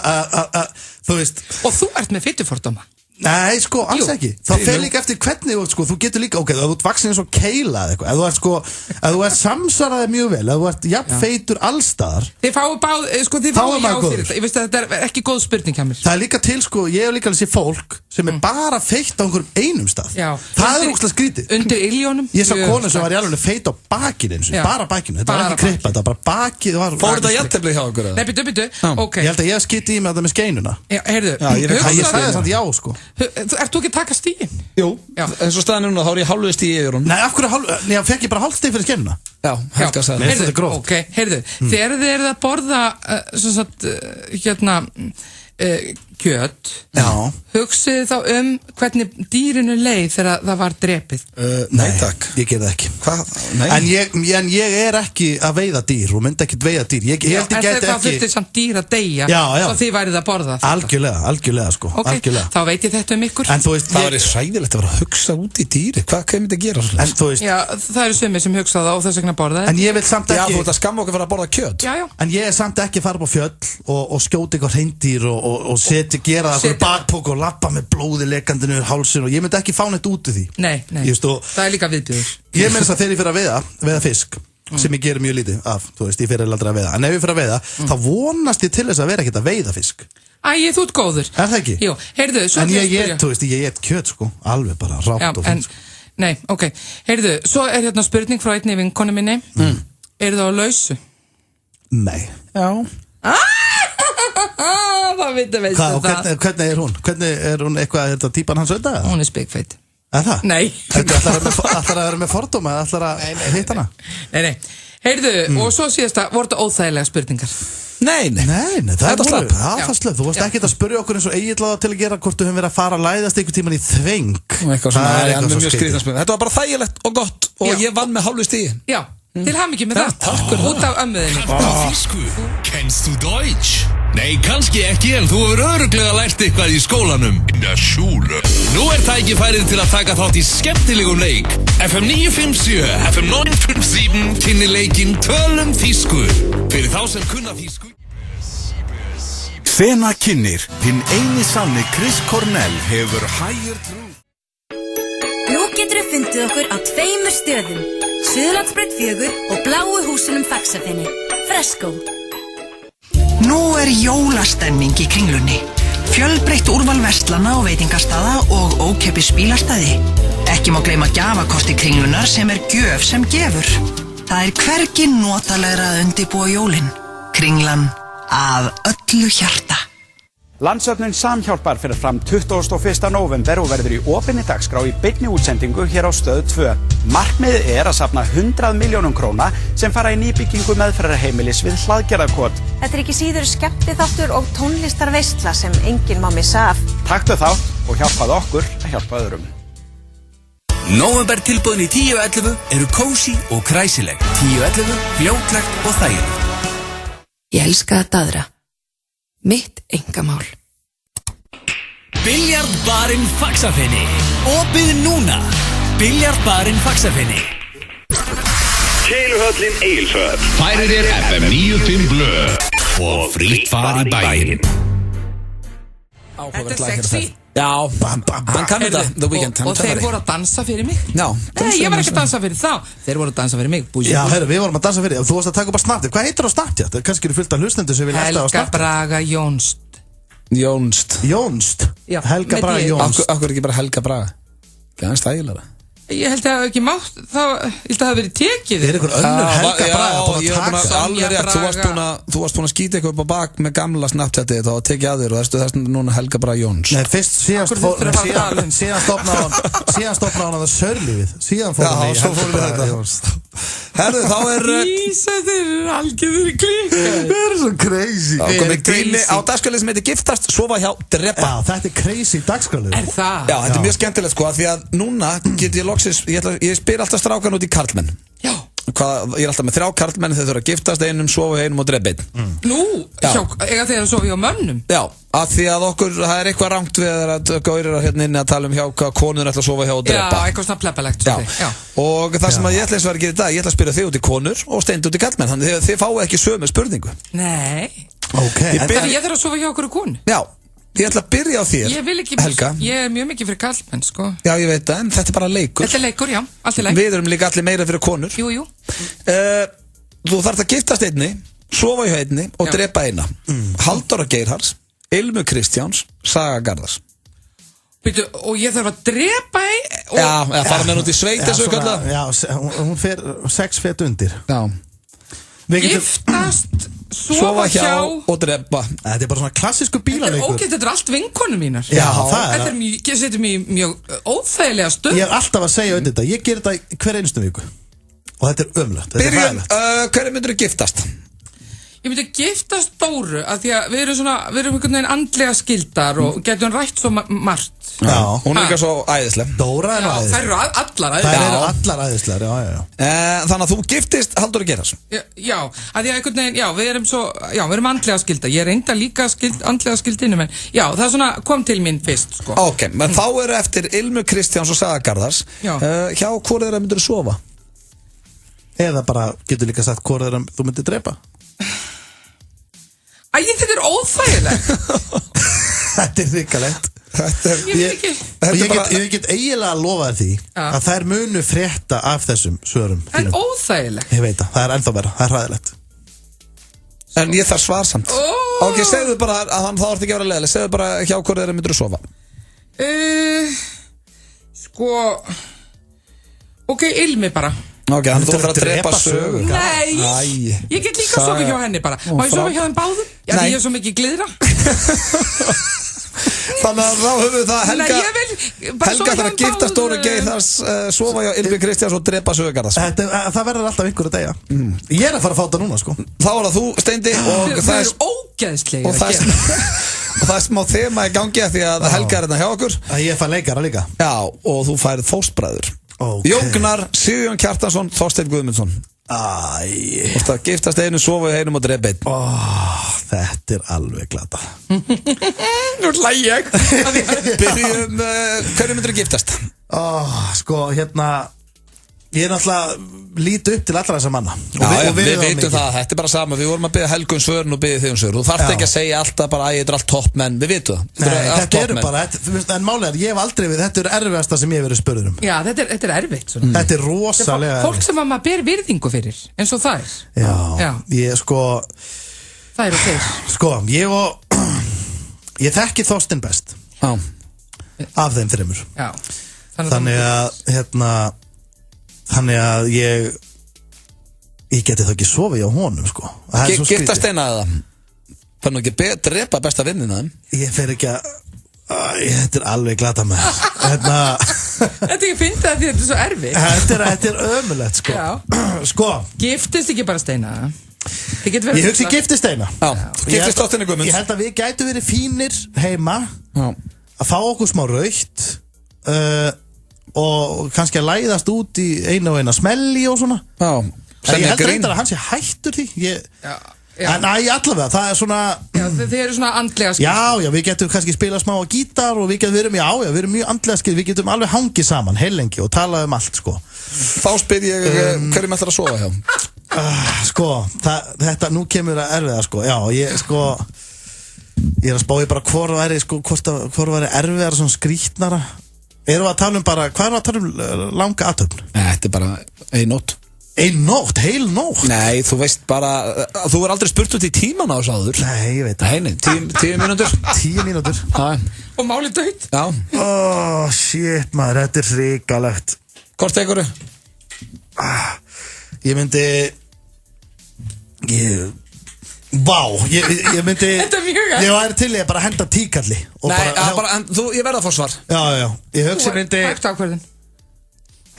að, þú veist... Og þú ert með feitufordóma. Nei, alls ekki. Það fer líka eftir hvernig þú getur líka, ok, þú ert vaksin eins og keila eða eitthvað, ef þú ert samsvaraðið mjög vel, ef þú ert jafn feitur allstaðar. Þið fáið þið fáið já fyrir þetta. Ég veist að þetta er ekki góð spurning hjá mér. Það er líka til, ég hef líka að sé fólk sem er bara feitt á einhverjum einum stað. Já. Það er ógeðslega skrítið. Undir iljónum. Ég sá konu sem var í alveg feitt á bakinu eins og, bara bakinu. Þetta var ekki krippa, þetta var bara bakið. Fór þetta jafntefli hjá ykkur? Nei, bitu. Ok. Ég held að ég skyti í mig þetta með skeinuna. Já, heyrðu. Ég sagði samt já, Ert þú ekki að taka stíðin? Jú, eins og staðan núna, þá er ég hálfið stíð yfir hún. Nei, af hverju hálfið? Nei, ég fekk ég bara hálfstíð fyrir skeinuna. Já, Helga sagði það. Þetta er gróft. Ok, heyrðu, þegar þið eruð að borða kjöt, hugsið þá hvernig dýrinu leið þegar það var drepið. Nei, takk, ég ger það ekki. Hvað? En ég er ekki að veiða dýr og myndi ekki veiða dýr. Ég held ég geti ekki... En það þurfti samt dýr að deyja, svo þið værið að borða þetta. Algjörlega, Ok, þá veit ég þetta ykkur. En þú veist... Það er sæðilegt að vera að hugsa út í dýri. Hvað myndi að gera? En þú veist... Já, það eru sumir sem hugsa það og þess vegna borða þetta. En ég vil samt ekki... Já, þú ert að skamma okkur fyrir að borða kjöt. Já. En ég er samt ekki að fara upp á fjöll og skjóta ykkur hreindýr og gera það bakpók og lappa með blóði lekandinu í hálsin og ég myndi ekki fá neitt út úr því. Nei, það er líka viðbjóður. Ég meina þess að þegar ég fyrir að veiða fisk sem ég gerir mjög lítið af, þú veist, ég fyrir aldrei að veiða, en ef ég fyrir að veiða þá vonast ég til þess að vera ekkert að veiða fisk. Æ, þú ert góður. Er það ekki? Jú, heyrðu, svo en ég et kjöt, alveg bara rátt og fisk. Nei, ok, heyrðu, svo er hérna spurning frá einni vinkonu minni. Eru það á lausu? Nei. Já. Það veitum við þetta. Hvernig er hún? Hvernig er hún eitthvað, er þetta típan hans auðvitað? Hún er spikfeit. Er það? Nei. Ætlar að vera með fordóma, ætlar að hitta hana? Nei. Heyrðu, og svo síðast að voru þetta óþægilega spurningar. Nei, það er slapp. Já, það slapp. Þú varst ekki að spyrja okkur eins og Egill til að gera hvort þú hefur verið að fara að læðast einhvern tíman í þveng. Þetta var bara þægilegt og gott og ég vann með hálfu stíði. Já. Til hamingju með það, út af ömmuðinni. Þýsku, kennst þú Deutsch? Nei, kannski ekki, en þú hefur örugglega lært eitthvað í skólanum. In der Schule. Nú er tækifærið til að taka þátt í skemmtilegum leik. FM 957, FM 957, kynni leikinn Tölum þýsku. Fyrir þá sem kunna þýsku. Sena kynnir, hinn eini sanni Chris Cornell hefur higher truth. Nú getur við fundið okkur á 2 stöðum. Suðurlandsbraut 4 og Bláu húsunum Faxafeni. Fresco. Nú er jólastemning í Kringlunni. Fjölbreytt úrval verslana og veitingastaða og ókeypis bílastæði. Ekki má gleyma gjafakosti Kringlunar sem er gjöf sem gefur. Það er hvergi notalegra að undirbúa jólin. Kringlan af öllu hjarta. Landsöfnun Samhjálpar fyrir fram 21. nóvember og verður í opinni dagskrá í beinni útsendingu hér á Stöð 2. Markmiðið að safna 100 milljónum króna sem fara í nýbyggingu meðferðarheimilis við Hlaðgerðarkot. Þetta ekki síður skemmtiþáttur og tónlistarveisla sem enginn má missa af. Taktu þátt og hjálpaðu okkur að hjálpa öðrum. Nóvember tilboðin í 10.11 eru kósí og kræsileg. 10.11, fljótlegt og þægilegt. Ég elska að daðra. Mitt einkamál. Biljardbarinn Faxafeni. Opið núna. Biljardbarinn Faxafeni. Keiluhöllin Egilshöll. Færir þér FM 95 blöð og frýtt far í bæinn. Þetta sexy. Já, hann kann þetta, The Weeknd. Og þeir voru að dansa fyrir mig. Já. Nei, ég var ekki að dansa fyrir þá. Þeir voru að dansa fyrir mig. Já, herru, við vorum að dansa fyrir. Þú varst að taka upp á Snapchat. Hvað heitir á Snapchat? Kannski eru fullt af hlustendur sem vilja eftir á Snapchat. Helga Braga Jónst. Jónst? Já, Helga Braga Jónst. Akkur ekki bara Helga Braga? Það er stægilega. Ég held að ekki mátt, ég held að það hafi verið tekið. Er einhver önnur Helga Braga búin að taka? Alveg rétt, þú varst búin að skýta eitthvað upp á bak með gamla Snapchatið þetta og tekið að þér og það er núna Helga Braga Jóns. Nei, fyrst síðan stofnaði hann að það sörlífið. Síðan fórum við Helga Braga Jóns. Herðu, þá er... Ísa, þeir eru algjörður klík. Það er svo crazy. Á dagskrálið sem heitir Giftast, sofa hjá, drepa. Já, þetta er crazy dagskrálið. Er það? Já, þetta er mjög skemmtilegt sko, því að núna get ég loksins, ég spyr alltaf strákan út í karlmenn. Já. Ég er alltaf með 3 karlmenn, þeir þurfa að giftast einum, sofa einum og drepa einn. Nú, eiga þeir að sofa hjá mönnum? Já, af því að það er eitthvað rangt við að gaurir hérna inni að tala hjá hvað konur ætla að sofa hjá og drepa. Já, eitthvað svona pleppalegt. Já, og það sem ég ætla eins og að gera í dag, ég ætla að spyrja þig út í konur og Steindi út í karlmenn, þannig að þið fáið ekki sömu spurningu. Nei. Ok. Ég þarf að sofa hjá okkur konu. Já, ég ætla að byrja á þér, Helga. Ég er mjög mikið fyrir karlmenn, sko. Já, ég veit það, en þetta er bara leikur. Þetta er leikur, já, allt í leik. Við erum líka allir meira fyrir konur. Jú. Þú þarft að giftast einni, sofa hjá einni og drepa eina. Halldóra Geirharðs, Ilmu Kristjáns, Saga Garðars. Býtu, og ég þarf að drepa Já, eða fara með hún út í sveit þessu kalla. Já, hún fer 6 fet undir. Já. Giftast, sofa hjá og drepa. Þetta er bara svona klassísku bílaleikur. Þetta er allt vinkonum mínar. Já, það er. Þetta setur mér mjög óþægilega stöð. Ég er alltaf að segja undir þetta. Ég ger þetta hver einustu viku. Og þetta er ömurlegt. Byrjum, hverju myndir þú giftast? Ég myndi giftast Dóru, af því að við erum einhvern veginn andlega skildar og getum rætt svo margt. Já, hún er líka svo æðisleg. Dóra er æðisleg. Þær eru allar æðislegar. Þær eru allar æðislegar, já. Þannig að þú giftist Halldóru Geirharðs. Já, af því að einhvern veginn, við erum andlega skildar. Ég er reynda líka andlega skildinu, en já, það er svona, kom til mín fyrst, sko. Ok, menn þá eru eftir Ilmu Kristjáns og Saga Garðars. Hjá hvor þeirra myndir þú sofa? Eða bara, getur líka sagt hvor þeirra þú myndir drepa? Þetta er óþægilegt. Þetta er ríkalegt. Ég get eiginlega að lofa þér því að þær munu frétta af þessum svörum. En óþægilegt. Ég veit það er ennþá verra, það er hræðilegt. En ég þarf svarsamt. Ok, segðu bara að hann þá ert ekki að vera leiðileg. Segðu bara hjá hvor þeirra myndir þú sofa. Ok, Ilmi bara. Ok, þannig að þú þarf að drepa Sögu. Nei, ég get líka að sofa hjá henni bara. Má ég sofa hjá þeim báðum? Já, ég er svo mikið gliðra. Þannig að þá höfum við það Helga þarf að giftast Dóru Geirharðs, sofa hjá Ilmi Kristjáns og drepa Sögu Garðars. Það verður alltaf einhverju degja. Ég er að fara að fá þetta núna, sko. Þá er það þú, Steindi, og það er ógeðslega að gera. Og það er smá þema í gangi að því að Helga er hérna hjá okkur. Ég fær leikara líka. Já, og þú færð fóstbræður. Jógnar, Sigurjón Kjartansson, Þorsteinn Guðmundsson. Þú ert að giftast einu, sofa hjá einum og drepa einn. Þetta er alveg glata. Nú hlæg ég. Byrjum, hverju myndir þú giftast? Sko, ég er náttúrulega lítið upp til allra þessa manna. Við veitum það, þetta er bara sama. Við vorum að biðja Helgu um svörun og biðja þig um svörun. Þú þarft ekki að segja alltaf bara þetta er allt topp menn, við veitum það. Nei, þetta eru bara, en málega er, ég hef aldrei við, þetta er erfiðasta sem ég hef verið spurður um. Já, þetta er erfitt. Þetta er rosalega erfitt. Fólk sem maður ber virðingu fyrir, eins og það er. Já, ég það er ok. Sko, ég þekki Þorsteinn best. Já. Af þeim þremur. Já. Þannig að ég geti þá ekki sofið hjá honum, sko. Giftast eina eða? Það nú ekki drepa besta vinnina þeim. Ég fer ekki að þetta alveg glata með Þetta ekki fyndið að því þetta svo erfitt. Þetta ömulegt, sko. Sko. Giftist ekki bara Steina? Ég hugsi giftist Steina. Giftist áttinni Guðmunds. Ég held að við gætu verið fínir heima að fá okkur smá rautt og kannski að læðast út í eina og eina smelli og svona. Ég held reyndar að hann sé hættur því. En allavega, það er svona þið eru svona andlega skipt. Já, við getum kannski spilað smá á gítar og við erum mjög andlega skipt. Við getum alveg hangið saman heilengi og talað allt, sko. Þá spyr ég hverjum ætlar að sofa hjá? Sko, þetta nú kemur að erfiða, sko. Já, ég er að spá ég bara hvort væri erfiðar svona skrítnara. Erum við að tala um bara, hvað erum við að tala um langa athöfn? Þetta er bara ein nótt. Ein nótt, heil nótt? Nei, þú veist bara, þú er aldrei spurt út í tíman á þessu áður. Nei, ég veit það. Nei, 10 mínútur. 10 mínútur. Og málið döitt. Já. Shit maður, þetta er hrikalegt. Hvort tekur þú? Ég myndi ég myndi Þetta er mjög gæt. Ég væri til ég bara henda tíkalli. Nei, ég verða að fá svar. Já. Ég hugsi myndi Hægt ákvörðin.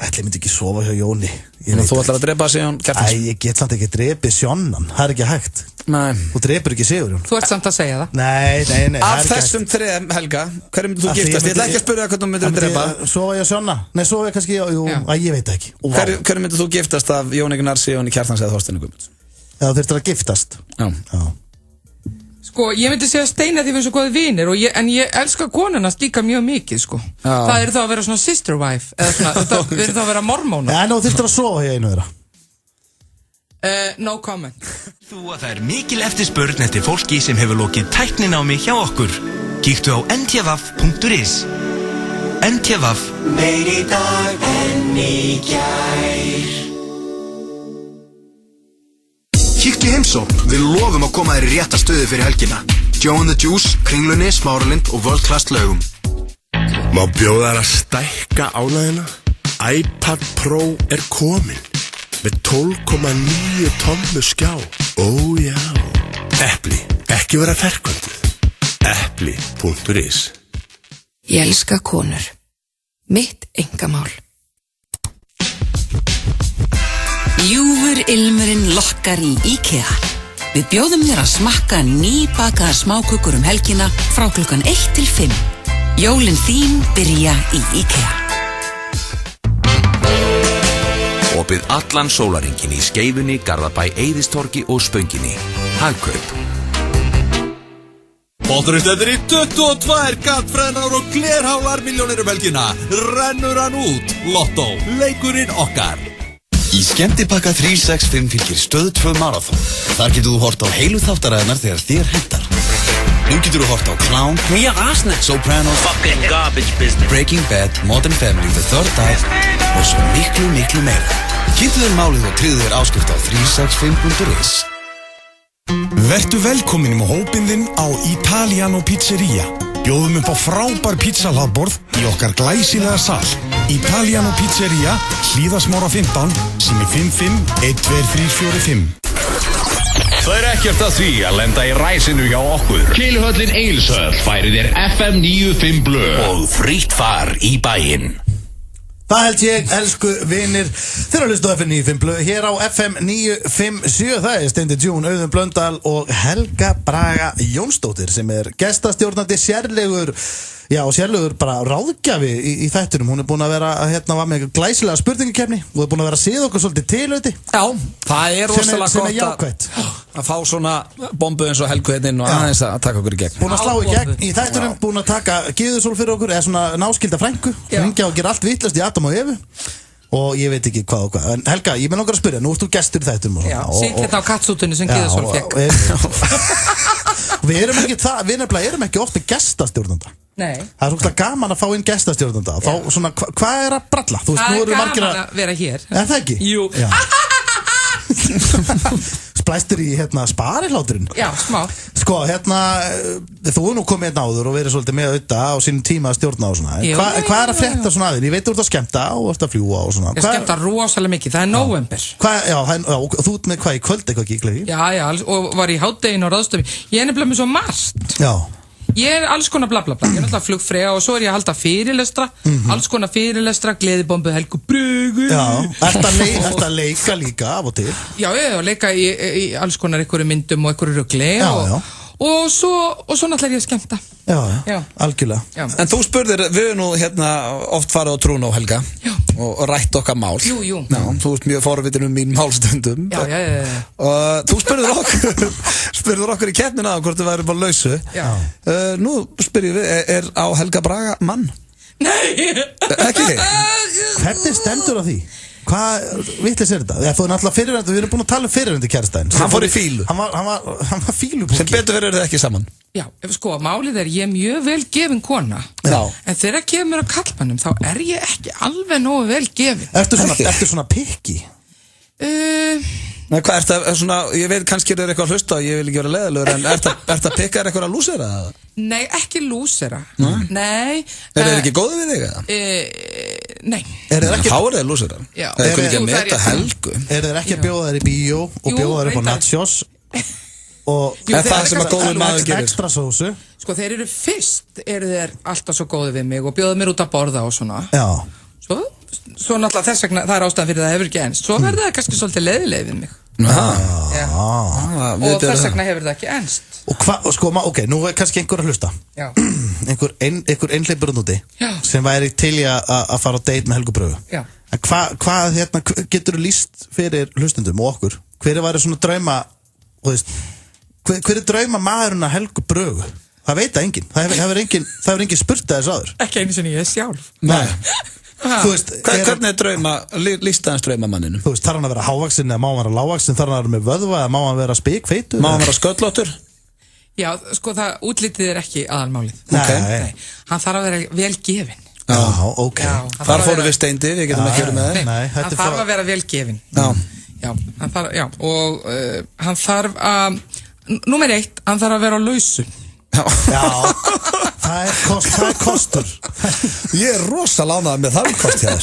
Ætli, ég myndi ekki sofa hjá Jóni. Þú ætlar að drepa Sigurjón Kjartansson? Æ, ég get samt ekki drepið Sjónnan. Það er ekki hægt. Nei. Þú drepur ekki Sigurjón. Þú ert samt að segja það. Nei. Af þessum 3, Helga, hverju myndir þú giftast? Ég ætla ekki að spyrja hvernig þú myndir drepa. Sofa ég á Sjonna? Nei, sofa ég kannski, ég veit ekki. Hverju myndir þú giftast af Jóni Gunnar, Sigurjóni Kjartansson eða Þorsteini Guðmunds? Já, þú þurftir að giftast. Já. Sko, ég myndi segja Steina því við erum svo góði vinir en ég elska konunast líka mjög mikið, sko. Það þá að vera svona sister wife eða svona, við erum þá að vera mormóna. Já, þú þurftir að sofa hjá einu þeirra. No comment. Þú að það er mikil eftirspurn eftir fólki sem hefur lokið tækninámi hjá okkur. Kíktu á ntvaf.is. NTVAF. Meir í dag en í gær. Kíktu í heimsókn, við lofum að koma þér í rétta stöðu fyrir helgina. Joe and the Juice, Kringlunni, Smáralind og World Class laugum. Má bjóða þær að stækka ánægina? iPad Pro er komin með 12,9 tommu skjá. Já. Epli, ekki vera ferkvönduð. Epli.is. Ég elska konur. Mitt einkamál. Ljúfur ilmurinn lokkar í IKEA. Við bjóðum þér að smakka nýbakaðar smákökur helgina frá klukkan 1 til 5. Jólin þín byrja í IKEA. Opið allan sólarhringinn í Skeifunni, Garðabæ, Eiðistorgi og Spönginni. Hagkaup. Bótturinn stendur í 22 gatfræðnar og glerhálar milljónir helgina. Rennur hann út. Lotto. Leikurinn okkar. Í skemmtipakka 365 fylgir Stöð 2 marathon. Þar getur þú hort á heilu þáttaræðnar þegar þér hentar. Nú getur þú hort á Clown, Sopranos, Fucking garbage business. Breaking Bad, Modern Family, The Third Eye og svo miklu meira. Kynntu þér málið og tryggðu þér áskrift á 365.is. Vertu velkomin með hópinn þinn á Italiano Pizzeria. Bjóðum upp á frábær pizzahlaðborð í okkar glæsilega sal. Italiano Pizzeria, Hlíðasmára 15, sími 55-12345. Það er ekkert að því að lenda í ræsinu hjá okkur. Keiluhöllin Egilshöll færir þér FM 95 blöð og frítt far í bæinn. Það held ég, elsku vinir. Þeir að hlusta á FM 95 blöð hér á FM 957. Það er Steindi June, Auðun Blöndal og Helga Braga Jónsdóttir sem er gestastjórnandi sérlegur bara ráðgjafi í þættunum. Hún er búin að vera var með glæsilega spurningakefni og er búin að vera að séð okkur svolítið tilauti. Já, það er rosalega gott að fá svona bombu eins og Helgu hérna og aðeins að taka okkur í gegn. Búin að slá í gegn í þættunum, búin að taka Gyðusól fyrir okkur, eða svona náskylda frængu, hringja og gera allt vitlust í Adam og Evu. Og ég veit ekki hvað og hvað. En Helga, ég með langar að spyrja, nú ert þú gestur í þættunum. Já, sínt hérna á kattsútunni sem Gyðusól fekk. Við erum ekki oft með gestastjórnanda. Nei. Það er úrslega gaman að fá inn gestastjórnanda. Þá svona, hvað er að bralla? Það er gaman að vera hér. Er það ekki? Jú. Splæstur í sparihláturinn. Já, smá. Sko, Sko, þú nú komið hérna áður og verið svolítið með auðvitað á sínum tíma að stjórna og svona. Hvað að frétta svona aðeins? Ég veit þú ert að skemmta og ert að fljúa og svona. Ég skemmta rosalega mikið, það november. Þú ert með hvað í kvöld eitthvað gíklega í? Já, og var í hádeginu og ráðstöfi. Ég nefnilega með svo margt. Já. Ég alls konar bla bla bla, ég náttúrulega flugfreyja og svo ég að halda fyrirlestra, alls konar fyrirlestra, gleðibombu, Helgu Brögu. Já, ert að leika líka af og til? Já, leika í alls konar einhverju myndum og einhverju rugli og svo náttúrulega ég að skemmta. Já, algjörlega. Já. En þú spurðir, við erum nú oft farið á Trúnó, Helga, og rætt okkar mál. Jú. Já, þú ert mjög forvitin mín málstundum. Já. Og þú spurður okkur í keppnina hvort þið væri bara lausu. Já. Nú spyrjum við, er á Helga Braga mann? Nei! Ekki? Hvernig stendur á því? Hvað vitleis þetta? Þú er náttúrulega fyrirrendi, við erum búin að tala fyrirrendi kærastæðin. Hann fór í fílu. Hann var fílupúki. Sem betur verður þið ekki saman. Já, sko, málið ég mjög vel gefin kona. Já. En þegar kemur á kallmannum, þá ég ekki alveg nógu vel gefin. Ertu svona pikki? Nei, hvað, svona, ég veit kannski eitthvað að hlusta og ég vil ekki vera leiðilegur, en ert að pikka eitthvað að lúsera? Nei, ekki lúsera. Nei. Er þeir ekki góðið við þig, eða? Nei. Þá er þeir lúsera. Já. Það er ekki að meta Helgu. Er þeir ekki að bjóða þeir í bíó og bjóða þeir upp á nachos? Og það sem að góður maður gerir. Ekstra sósu. Sko, þeir eru þeir alltaf svo góðið við mig og bjóða mér út að borða og svona. Já. Svo náttúrulega þess vegna, það ástæðan fyrir það hefur ekki enst. Svo verður það kannski svolítið leiðileg við mig. Og þess vegna hefur það ekki enst. Og sko, nú kannski einhver að hlusta. Já. Einhver einhleipur úti sem væri til að fara á date með Helgu Brögu. Já. En hvað getur þú lýst fyrir hlustendum og okkur? Hver væri svona drauma, hver drauma maðurinn að Helgu Brögu? Það veit það enginn. Það hefur enginn spurt það þess aður. Ekki einu sinni ég sjálf. Nei. Hvernig listaðans draumamanninu? Þú veist, þarf hann að vera hávaksin eða má hann vera lágvaksin, þarf hann að vera með vöðva eða má hann vera spikfeitur? Má hann vera sköllóttur? Já, sko, það útlitið ekki aðalmálið. Nei. Hann þarf að vera vel gefin. Já, ok. Þar fórum við Steindi, við getum ekki verið með þeim. Hann þarf að vera vel gefin. Já, og hann þarf að, númer 1, hann þarf að vera á lausu. Já, það er kostur. Ég rosa lánaði með þann kost hér.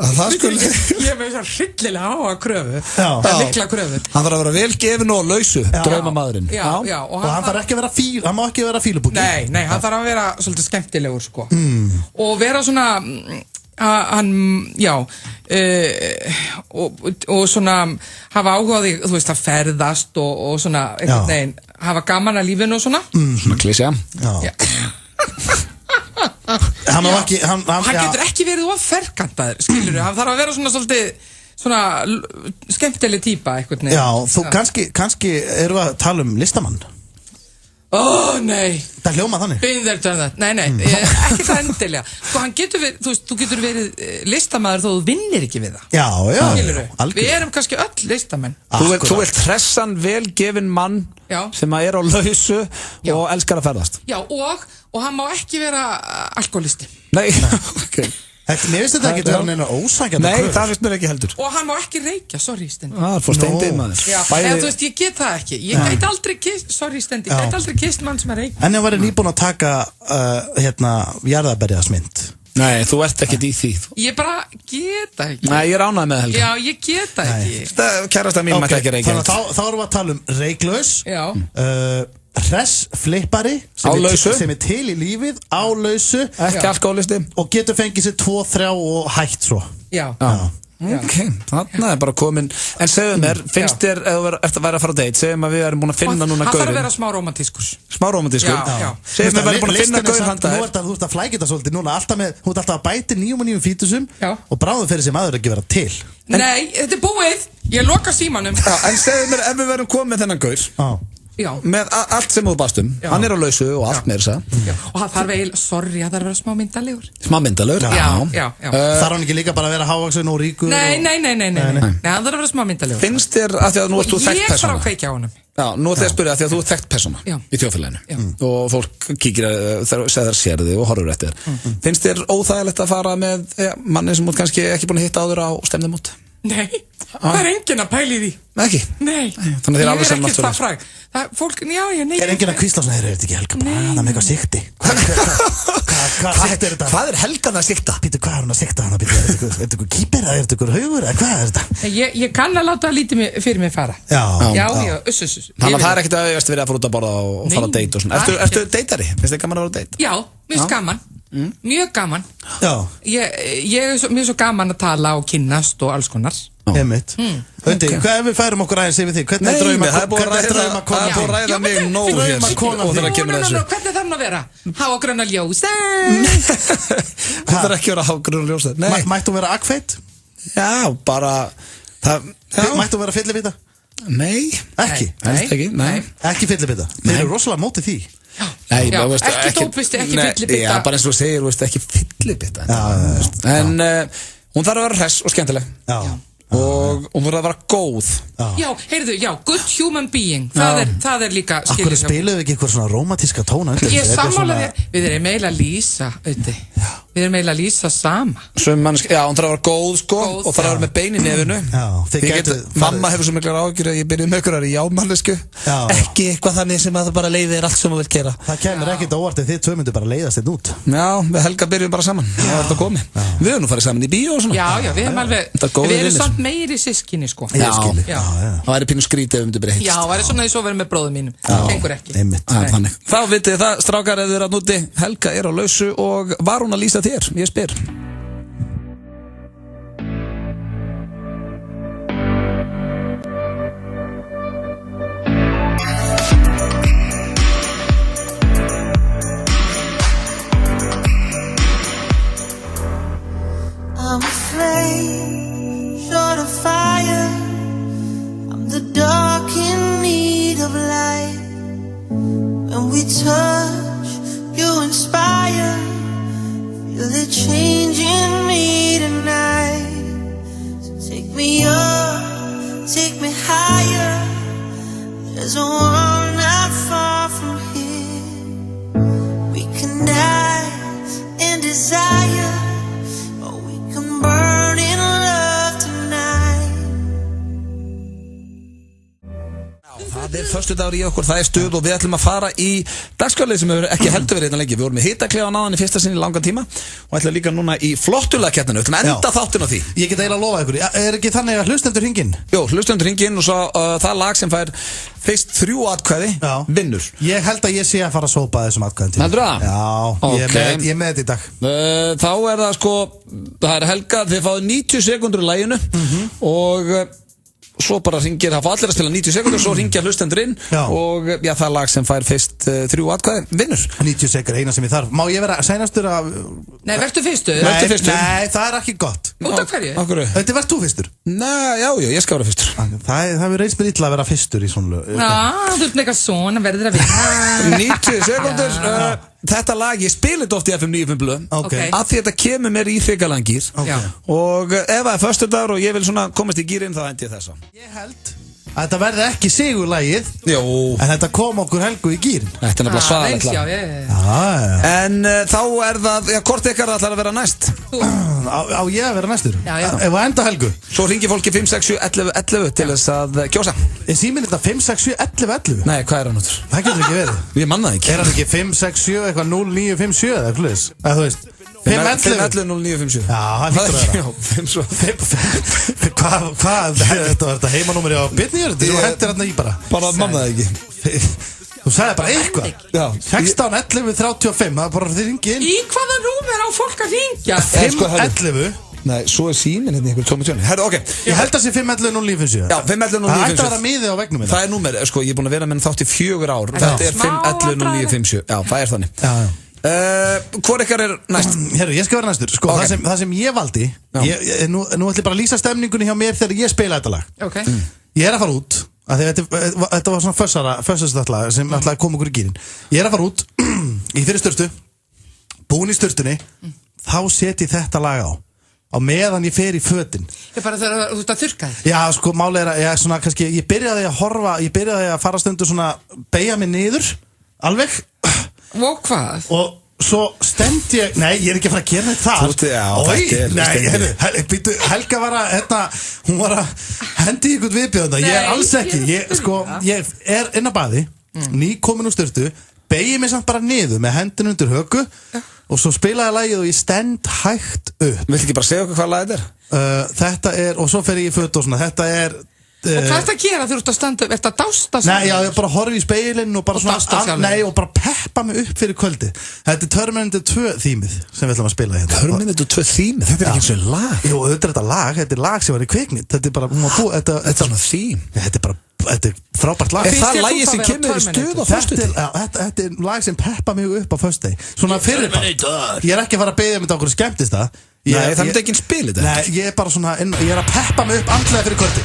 Ég með þessar hryllilega háa kröfu. Það mikla kröfu. Hann þarf að vera vel gefin og lausu, draumamaðurinn. Já, og hann þarf ekki að vera hann má ekki vera fílubúki. Nei, hann þarf að vera svolítið skemmtilegur, sko. Og vera svona og svona hafa áhuga á því, þú veist, að ferðast og svona, einhvern veginn hafa gaman að lífinu og svona. Svona klísja. Hann getur ekki verið of ferkantaður, skilur hann þarf að vera svona svolítið svona skemmtileg típa, einhvern veginn. Já, þú kannski erum við að tala um listamann. Nei. Það hljóma þannig. Nei, ekki það endilega. Sko, þú getur verið listamaður þó þú vinnir ekki við það. Já, algjörlega. Við erum kannski öll listamenn. Þú vilt hressan, velgefin mann sem er á lausu og elskar að ferðast. Já, og hann má ekki vera alkoholisti. Nei, ok. Mér finnst þetta ekki að vera neina ósækjandi. Nei, það finnst mér ekki heldur. Og hann má ekki reykja, sorry Steindi. Það fór Steindi maður. Já, eða þú veist, ég get það ekki. Ég gæti aldrei kist, sorry Steindi, ég gæti aldrei kist mann sem er reykja. En ég var nýbúin að taka jarðarberjasmynd. Nei, þú ert ekkert í því. Ég bara get það ekki. Nei, ég er ánægð með Helga. Já, ég get það ekki. Kærasta mín mætti ekki reykja. Þá erum við að tala um reyklaus. Já. Hress flippari sem er til í lífið á lausu, ekki alkoholisti og getur fengið sér 2-3 og hægt svo. Já. Ok, þannig er bara komin. En segðu mér, finnst þér ef þú ert að vera að fara á date, segjum að við erum búin að finna núna gaurinn. Hann þarf að vera smá romantískur. Smá romantískur? Já. Segjum við erum búin að finna gaurinn handa þér. Þú ert að flækja þetta svolítið núna, þú ert alltaf að bæti 9 fítusum og bráðum fyrir sem aður ekki vera til. Nei, þetta er búið. Ég loka símanum. En segðu mér, ef við verum komið með þennan gaur með allt sem þú baðst hann er á lausu og allt með þess og hann þarf eiginlega, sorry, hann þarf að vera smá myndalegur. Smá myndalegur? Já. Þarf hann ekki líka bara að vera hávaksin og ríkur? Nei, hann þarf að vera smá myndalegur. Finnst þér að því að nú ert þú þekkt persóna? Ég þarf að kveikja á honum. Já, nú ætla ég að spyrja að því að þú ert þekkt persóna í þjóðfélaginu og fólk kíkir þegar sér þig og horfur eftir þér. Finnst þér óþægilegt að fara með manni sem þú kannski ekki búin að hitta áður á stemnumót? Nei, það er enginn að pæli því. Ekki? Nei, Þannig ég er ekki það fræg. Fólk, já, ég neyði. Er enginn að kvísla svona, þetta ekki Helga Braga, það með eitthvað sikti? Hvað sikt er þetta? Hvað er Helgan að sikta? Býtu, hvað er hún að sikta hana? Býtu, er þetta eitthvað kýpir eða er þetta eitthvað haugur eða hvað er þetta? Ég kann að láta lítið fyrir mig fara. Já, uss. Þannig að það er ekkert að verið að fara út að borða og fara að deyta og svona. Ertu deytari? Finnst þið gaman að vera að deyta? Já, mér finnst gaman. Mjög gaman. Já. Mér er svo gaman að tala og kynnast og alls konar. Einmitt. Öndi, hvað ef við færum okkur aðeins yfir því? Hvernig er drauma? Það er búið að ræða mig nóg hér. Hvernig þarf hann að vera? Há og gröna ljósa. Það þarf ekki að vera há og gröna ljósa. Mættu hún vera agfeit? Já, bara Mættu hún vera fyllibita? Nei. Ekki? Nei. Ekki fyllibita? Þeir eru rosalega mótið því. Nei, ekki dópisti, ekki fyllibita. Já, bara eins og segir, ekki fyllibita. En hún þarf að vera hress og skemmtileg. Já. Og hún þarf að vera góð. Já, heyrðu, good human being. Það er líka skilur. Akkur spiluðu ekki eitthvað svona rómatíska tóna? Ég sammála þér. Við erum eiginlega að lýsa, auðvitað. Við erum eiginlega að lýsa sama. Já, hún þarf að vera góð, sko, og þarf að vera með bein í nefinu. Mamma hefur svo miklar áhyggjur að ég byrjuð með ykkur að jámannesku. Ekki eitthvað þannig sem að það bara leiði þér allt sem þú vilt gera. Það kemur ekkert óvart ef þið tvö myndu bara leiðast þetta út. Já, við Helga byrjum bara saman. Við höfum nú farið saman í bíó og svona. Já, við erum alveg, við erum samt meiri systkini, sko. Já. Það væri pínu skrítið ef við myndum breytist. Já, það væri svona því svo verið með bróðum mínum. Það gengur ekki. Þá vitið það, strákar, ef þið eru að núti, Helga er á lausu og var hún að lýsa þér? Ég spyr. I'm a flame, short of fire. I'm the dark in need of light. When we touch, you inspire. Feel it changing me tonight. So take me up, take me higher. There's a world not far from here. We can dance in desire. Burn in love tonight. Það er föstudagur í okkur, það er stuð og við ætlum að fara í dagskrárlið sem hefur ekki heldur verið hérna lengi. Við vorum í hitaklefa náðan í fyrsta sinni í langan tíma og ætlum líka núna í flottulakeppninu. Við ætlum að enda þáttinn á því. Ég get eiginlega að lofa ykkur. Er ekki þannig að hlustendur hringinn? Jó, hlustendur hringinn og svo það lag sem fær fyrst 3 atkvæði vinnur. Ég held að ég sé að fara að sópa þessum atkvæðin til. Heldur það? Já, ég er með þetta í dag. Þá er það sko, það er Helga, þið fáið 90 sekundur í laginu og svo bara ringir, það fá allir að spila 90 sekundur, svo ringja hlustendur inn og það lag sem fær fyrst 3 atkvæði vinnur. 90 sekundur, eina sem ég þarf. Má ég vera seinastur að... Nei, vertu fyrstur. Nei, það er ekki gott. Út af hverju? Þetta verð þú fyrstur. Nei, já, ég skal vera fyrstur. Það hefur reynst mér illa að vera fyrstur í svona lög. Já, þú ert eitthvað svona, verður að vinna. 90 sekundur. Þetta lag, ég spila þetta oft í FM 95 blöð af því þetta kemur mér í þykalangýr og ef það er föstudagur og ég vil svona komast í gýrin þá hendi ég þessa. Ég held að þetta verði ekki sigurlagið en þetta kom okkur Helgu í gýrin. Þetta er nefnilega svaðalegt. En þá er það, hvort ykkar ætlar að vera næst? Á ég að vera næstur? Já. Ef að enda Helgu? Svo ringir fólki 5, 6, 7, 11, 11 til þess að kjósa. Er síminn þetta 5, 6, 7, 11, 11? Nei, hvað er hann út? Það getur ekki verið. Ég manna það ekki. Er hann ekki 5, 6, 7, eitthvað 0, 9, 5, 7 eða eitthvað þess? Eða þú veist 5, 11, 0, 9, 5, 7. Já, það lítur að vera. Þetta var þetta heimanúmeri á Bitnýjörði? Þú hendir hérna í bara. Bara manna það ekki. Þú sagði bara eitthvað. 16, 11, 35. Það er bara þið ringið inn. Í hvaða númer á fólk að ringja? 5, 11. Nei, svo er síminn hérna einhver tómi tjóni. Herru, ok. Ég held að það sé 511-0957. Já, 511-0957. Það ætti að vera miðið á vegnum minna. Það er númer, sko, ég er búin að vera með þátt í 4 ár. Þetta er 511-0957. Já, það er þannig. Hvor ykkar er næst? Herru, ég skal vera næstur. Sko, það sem ég valdi, nú ætlum ég bara að lýsa stemningunni hjá mér þegar ég spila þetta lag. Ok. Ég er að fara út, þetta var svona fössastalla sem ætlaði að koma okkur í gýrin. Ég er að fara út í fyrir sturtu, búin í sturtunni, þá set ég þetta lag á meðan ég fer í fötin. Ég bara þegar þú ert að þurrka þig. Já, sko, máli er að svona kannski, ég byrjaði að fara stundu svona beigja mig niður, alveg. Og hvað? Og svo stend ég, nei, ég er ekki að fara að gera þetta Helga var að, hún var að hendi ykkur viðbjóðna, ég er alls ekki, ég er inn að baði, nýkomin úr styrtu, beigi mig samt bara niður með hendin undir höku og svo spilaði lagið og ég stend hægt upp. Viltu ekki bara segja okkur hvað lagið er? Þetta er, og svo fer ég í föt og svona, þetta er Og hvað ert að gera þegar þú ert að standa upp? Ert að dásta sig? Nei, já, ég bara horfi í speilin og bara og bara peppa mig upp fyrir kvöldi. Þetta er Terminator 2 þýmið sem við ætlum að spila hérna. Terminator 2 þýmið? Þetta er ekki eins og lag. Jú, þetta er þetta lag sem var í kvikmynd. Þetta er bara, þetta er svona þým. Þetta er frábært lag. Er það lagið sem kemur í stuð á föstudegi? Þetta er lag sem peppa mig upp á föstudegi. Svona fyrirbart. Ég er ekki að fara að beðja okkur skemmtist það. Nei, það er ekki spil þetta. Nei, ég er bara svona, ég er að peppa mig upp andlega fyrir kvöldi.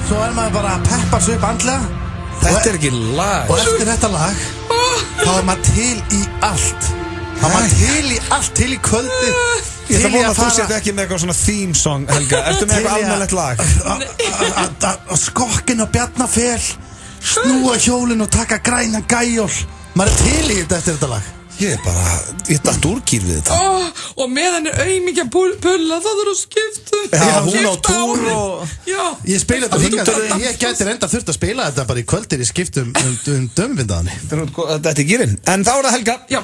Svo er maður bara að peppa sig upp andlega. Þetta er ekki lag. Og eftir þetta lag þá er maður til í allt. Þá er maður til í allt, til í kvöldi. Ég ætla að vona að þú sért ekki með eitthvað svona theme song, Helga. Ertu með eitthvað almennilegt lag? Að skokkin á Bjarnarfell, snúa hjólinn og taka græna gæjól. Maður er til í þetta eftir þetta lag. Ég datt úr kýr við þetta. Og meðan er aumingja pulla, það er að skipta. Já, hún á túr og... Já. Ég spila þetta hingað, ég gæti reynda þurft að spila þetta bara í kvöldir í skiptum dömvindaðanni. Þetta er gýrin. En þá er það Helga. Já.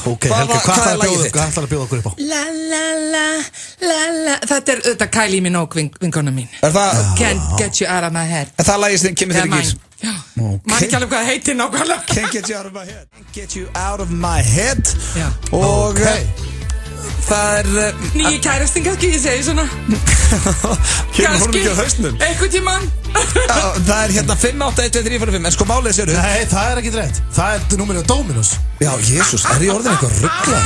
Ok, Helga, hvað ætlar að bjóða okkur upp á? La la la la la. Þetta er Kylie Minogue vinkona mín. Er það? Can't get you out of my head. Er það lagið sem kemur þér í gýr? Já, maður ekki alveg hvað það heitir nákvæmlega. Can't get you out of my head. Can't get you out of my head. Já. Og það er nýju kærastin kannski, ég segi svona. Kemur hún ekki á hausnum? Einhvern tímann. Það er hérna 5812345. En sko málið séru. Nei, það er ekki rétt. Það er númerið á Dominus. Já, Jésús, er ég orðin eitthvað ruggla?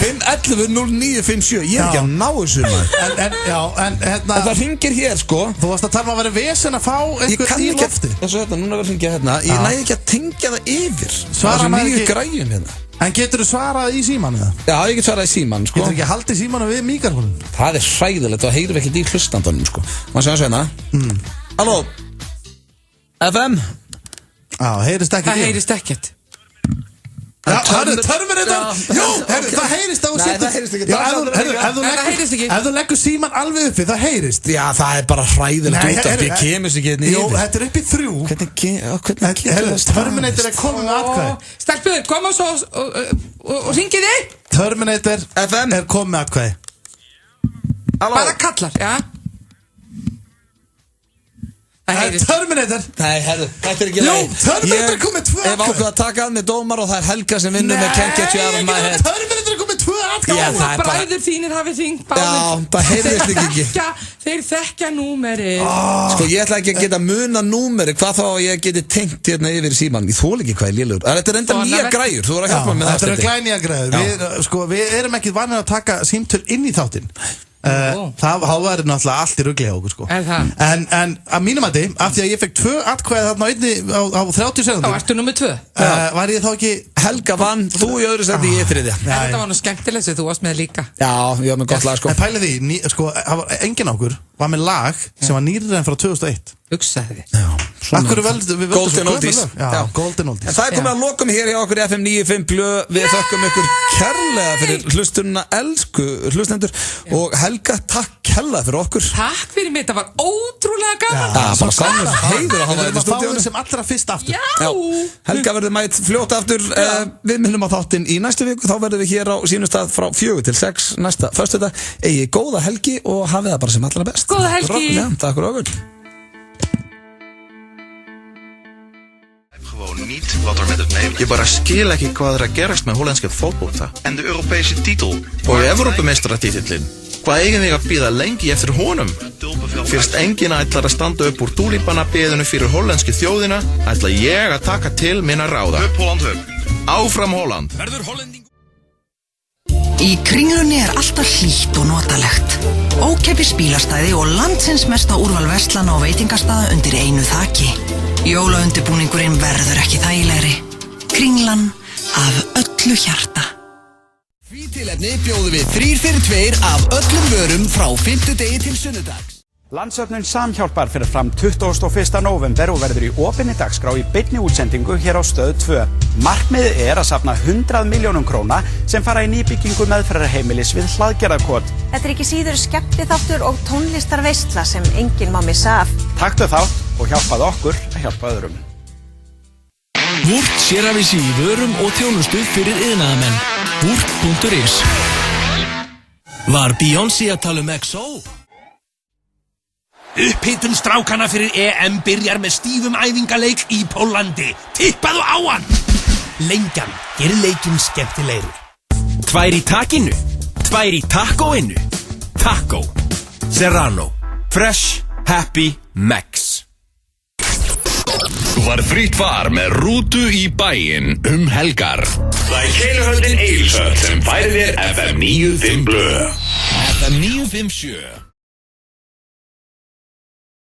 511-0957. Ég er ekki að ná þessu maður. En hérna, það ringir hér sko. Þú varst að tala um að vera vesen að fá einhvern í lofti. Þessu hérna, núna verður hringja hérna. Ég næði ekki að tengja það yfir. Svara maður ekki græjum hérna. En getur þú svarað í síman eða? Já, ég get svarað í síman sko. Getur ekki haldið símanu við mikrofónum? Það er hræðilegt og heyrir ekkert í hlustandunum sko. Má segja hérna. Halló FM. Já, heyrist ekkert. Það heyrist ekkert. Já, Terminator. Jú, það heyrist á að setja. Nei, það heyrist ekki. Ef þú leggur síman alveg uppi, það heyrist. Já, það er bara hræðilegt út af. Ég kemur sér ekki hérna yfir. Jú, þetta er uppi 3. Hvernig Terminator er komið með atkvæði. Stelpuður, koma svo og ringið þig. Terminator FM er komið með atkvæði. Bara kallar, já. Terminator. Nei, herru, þetta er ekki leið. Jú, Terminator er komið 2 atkvæði. Ef ákveð að taka að með dómar og það er Helga sem vinnur með Can't Get You Out of My Head. Terminator er komið 2 atkvæði. Já, það er bara... Bræður þínir hafið þingt Já, það heyrðist ekki. Þeir þekkja númerið. Sko, ég ætla ekki að geta muna númerið. Hvað þá að ég geti tengt hérna yfir síman. Ég þól ekki hvað ég lélugur. Þetta er enda nýja græjur. Þú voru að hjálpa mig með það. Þetta er glænýja græjur. Við erum ekki vanir að taka símtöl inn í þáttinn. Það væri náttúrulega allt í rugli á okkur sko. En að mínum að þið, af því að ég fekk 2 atkvæði þarna á 30 sekundum. Þá ertu nummið 2. Var ég þá ekki Helga vann, þú í öðru seti, ég þriðja. Þetta var nú skemmtilegt sem þú varst með líka. Já, ég var með gott lag sko. En pælið því, sko, enginn okkur var með lag sem var nýrri en frá 2001. Hugsaði þið. Golden Oldies. Já, Golden Oldies. En það er komið að lokum hér hjá okkur í FM 95 Blö. Við þökkum ykkur kærlega fyrir hlustununa, elsku hlustendur. Og Helga, takk kærlega fyrir okkur. Takk fyrir mig, þetta var ótrúlega gaman. Já, bara gaman, heiður að hafa þetta í stúdíónu. Sem allra fyrst aftur. Já. Helga verður mætt fljótt aftur. Við minnum á þáttinn í næstu viku. Þá verðum við hér á sínum stað frá 4 til 6 næsta föstudag. Eigið góða helgi og hafið það bara sem allra best. Góða helgi. Ja, takk fyrir okkur. Gewoon niet wat er met het mee. Je bara skil ekki hvað er að gerast með hollenska fótbolta. En de Europese titel. Og Evrópumeistaratitillinn. Hvað eigin þig að bíða lengi eftir honum? Fyrst enginn ætlar að standa upp úr túlípanabeðinu fyrir hollenski þjóðina, ætla ég að taka til minna ráða. Hup Holland, hup. Áfram Holland. Verður Hollending Í Kringlunni alltaf hlýtt og notalegt. Ókeypis bílastæði og landsins mesta úrval verslana og veitingastaða undir einu þaki. Jólaundirbúningurinn verður ekki þægilegri. Kringlan af öllu hjarta. Því tilefni bjóðum við 3 fyrir 2 af öllum vörum frá 5. degi til sunnudags. Landsöfnun Samhjálpar fyrir fram 21. nóvember og verður í opinni dagskrá í beinni útsendingu hér á Stöð 2. Markmiðið að safna 100 milljónum króna sem fara í nýbyggingu meðferðarheimilis við Hlaðgerðarkot. Þetta ekki síður skemmtiþáttur og tónlistarveisla sem enginn má missa af. Taktu þátt og hjálpaðu okkur að hjálpa öðrum. Wurt sérhæfir í vörum og þjónustu fyrir iðnaðarmenn. Wurt.is. Var Beyoncé að tala XO? Upphitun strákana fyrir EM byrjar með stífum æfingaleik í Póllandi. Tippaðu á hann! Lengjan gerir leikinn skemmtilegri. 2 í takinu, 2 í tacoinu. Taco, Serrano, Fresh, Happy, Max. Var fritt far með rútu í bæinn helgar. Það Keiluhöllin Egilshöll sem færir þér FM 95 blöð. FM 957.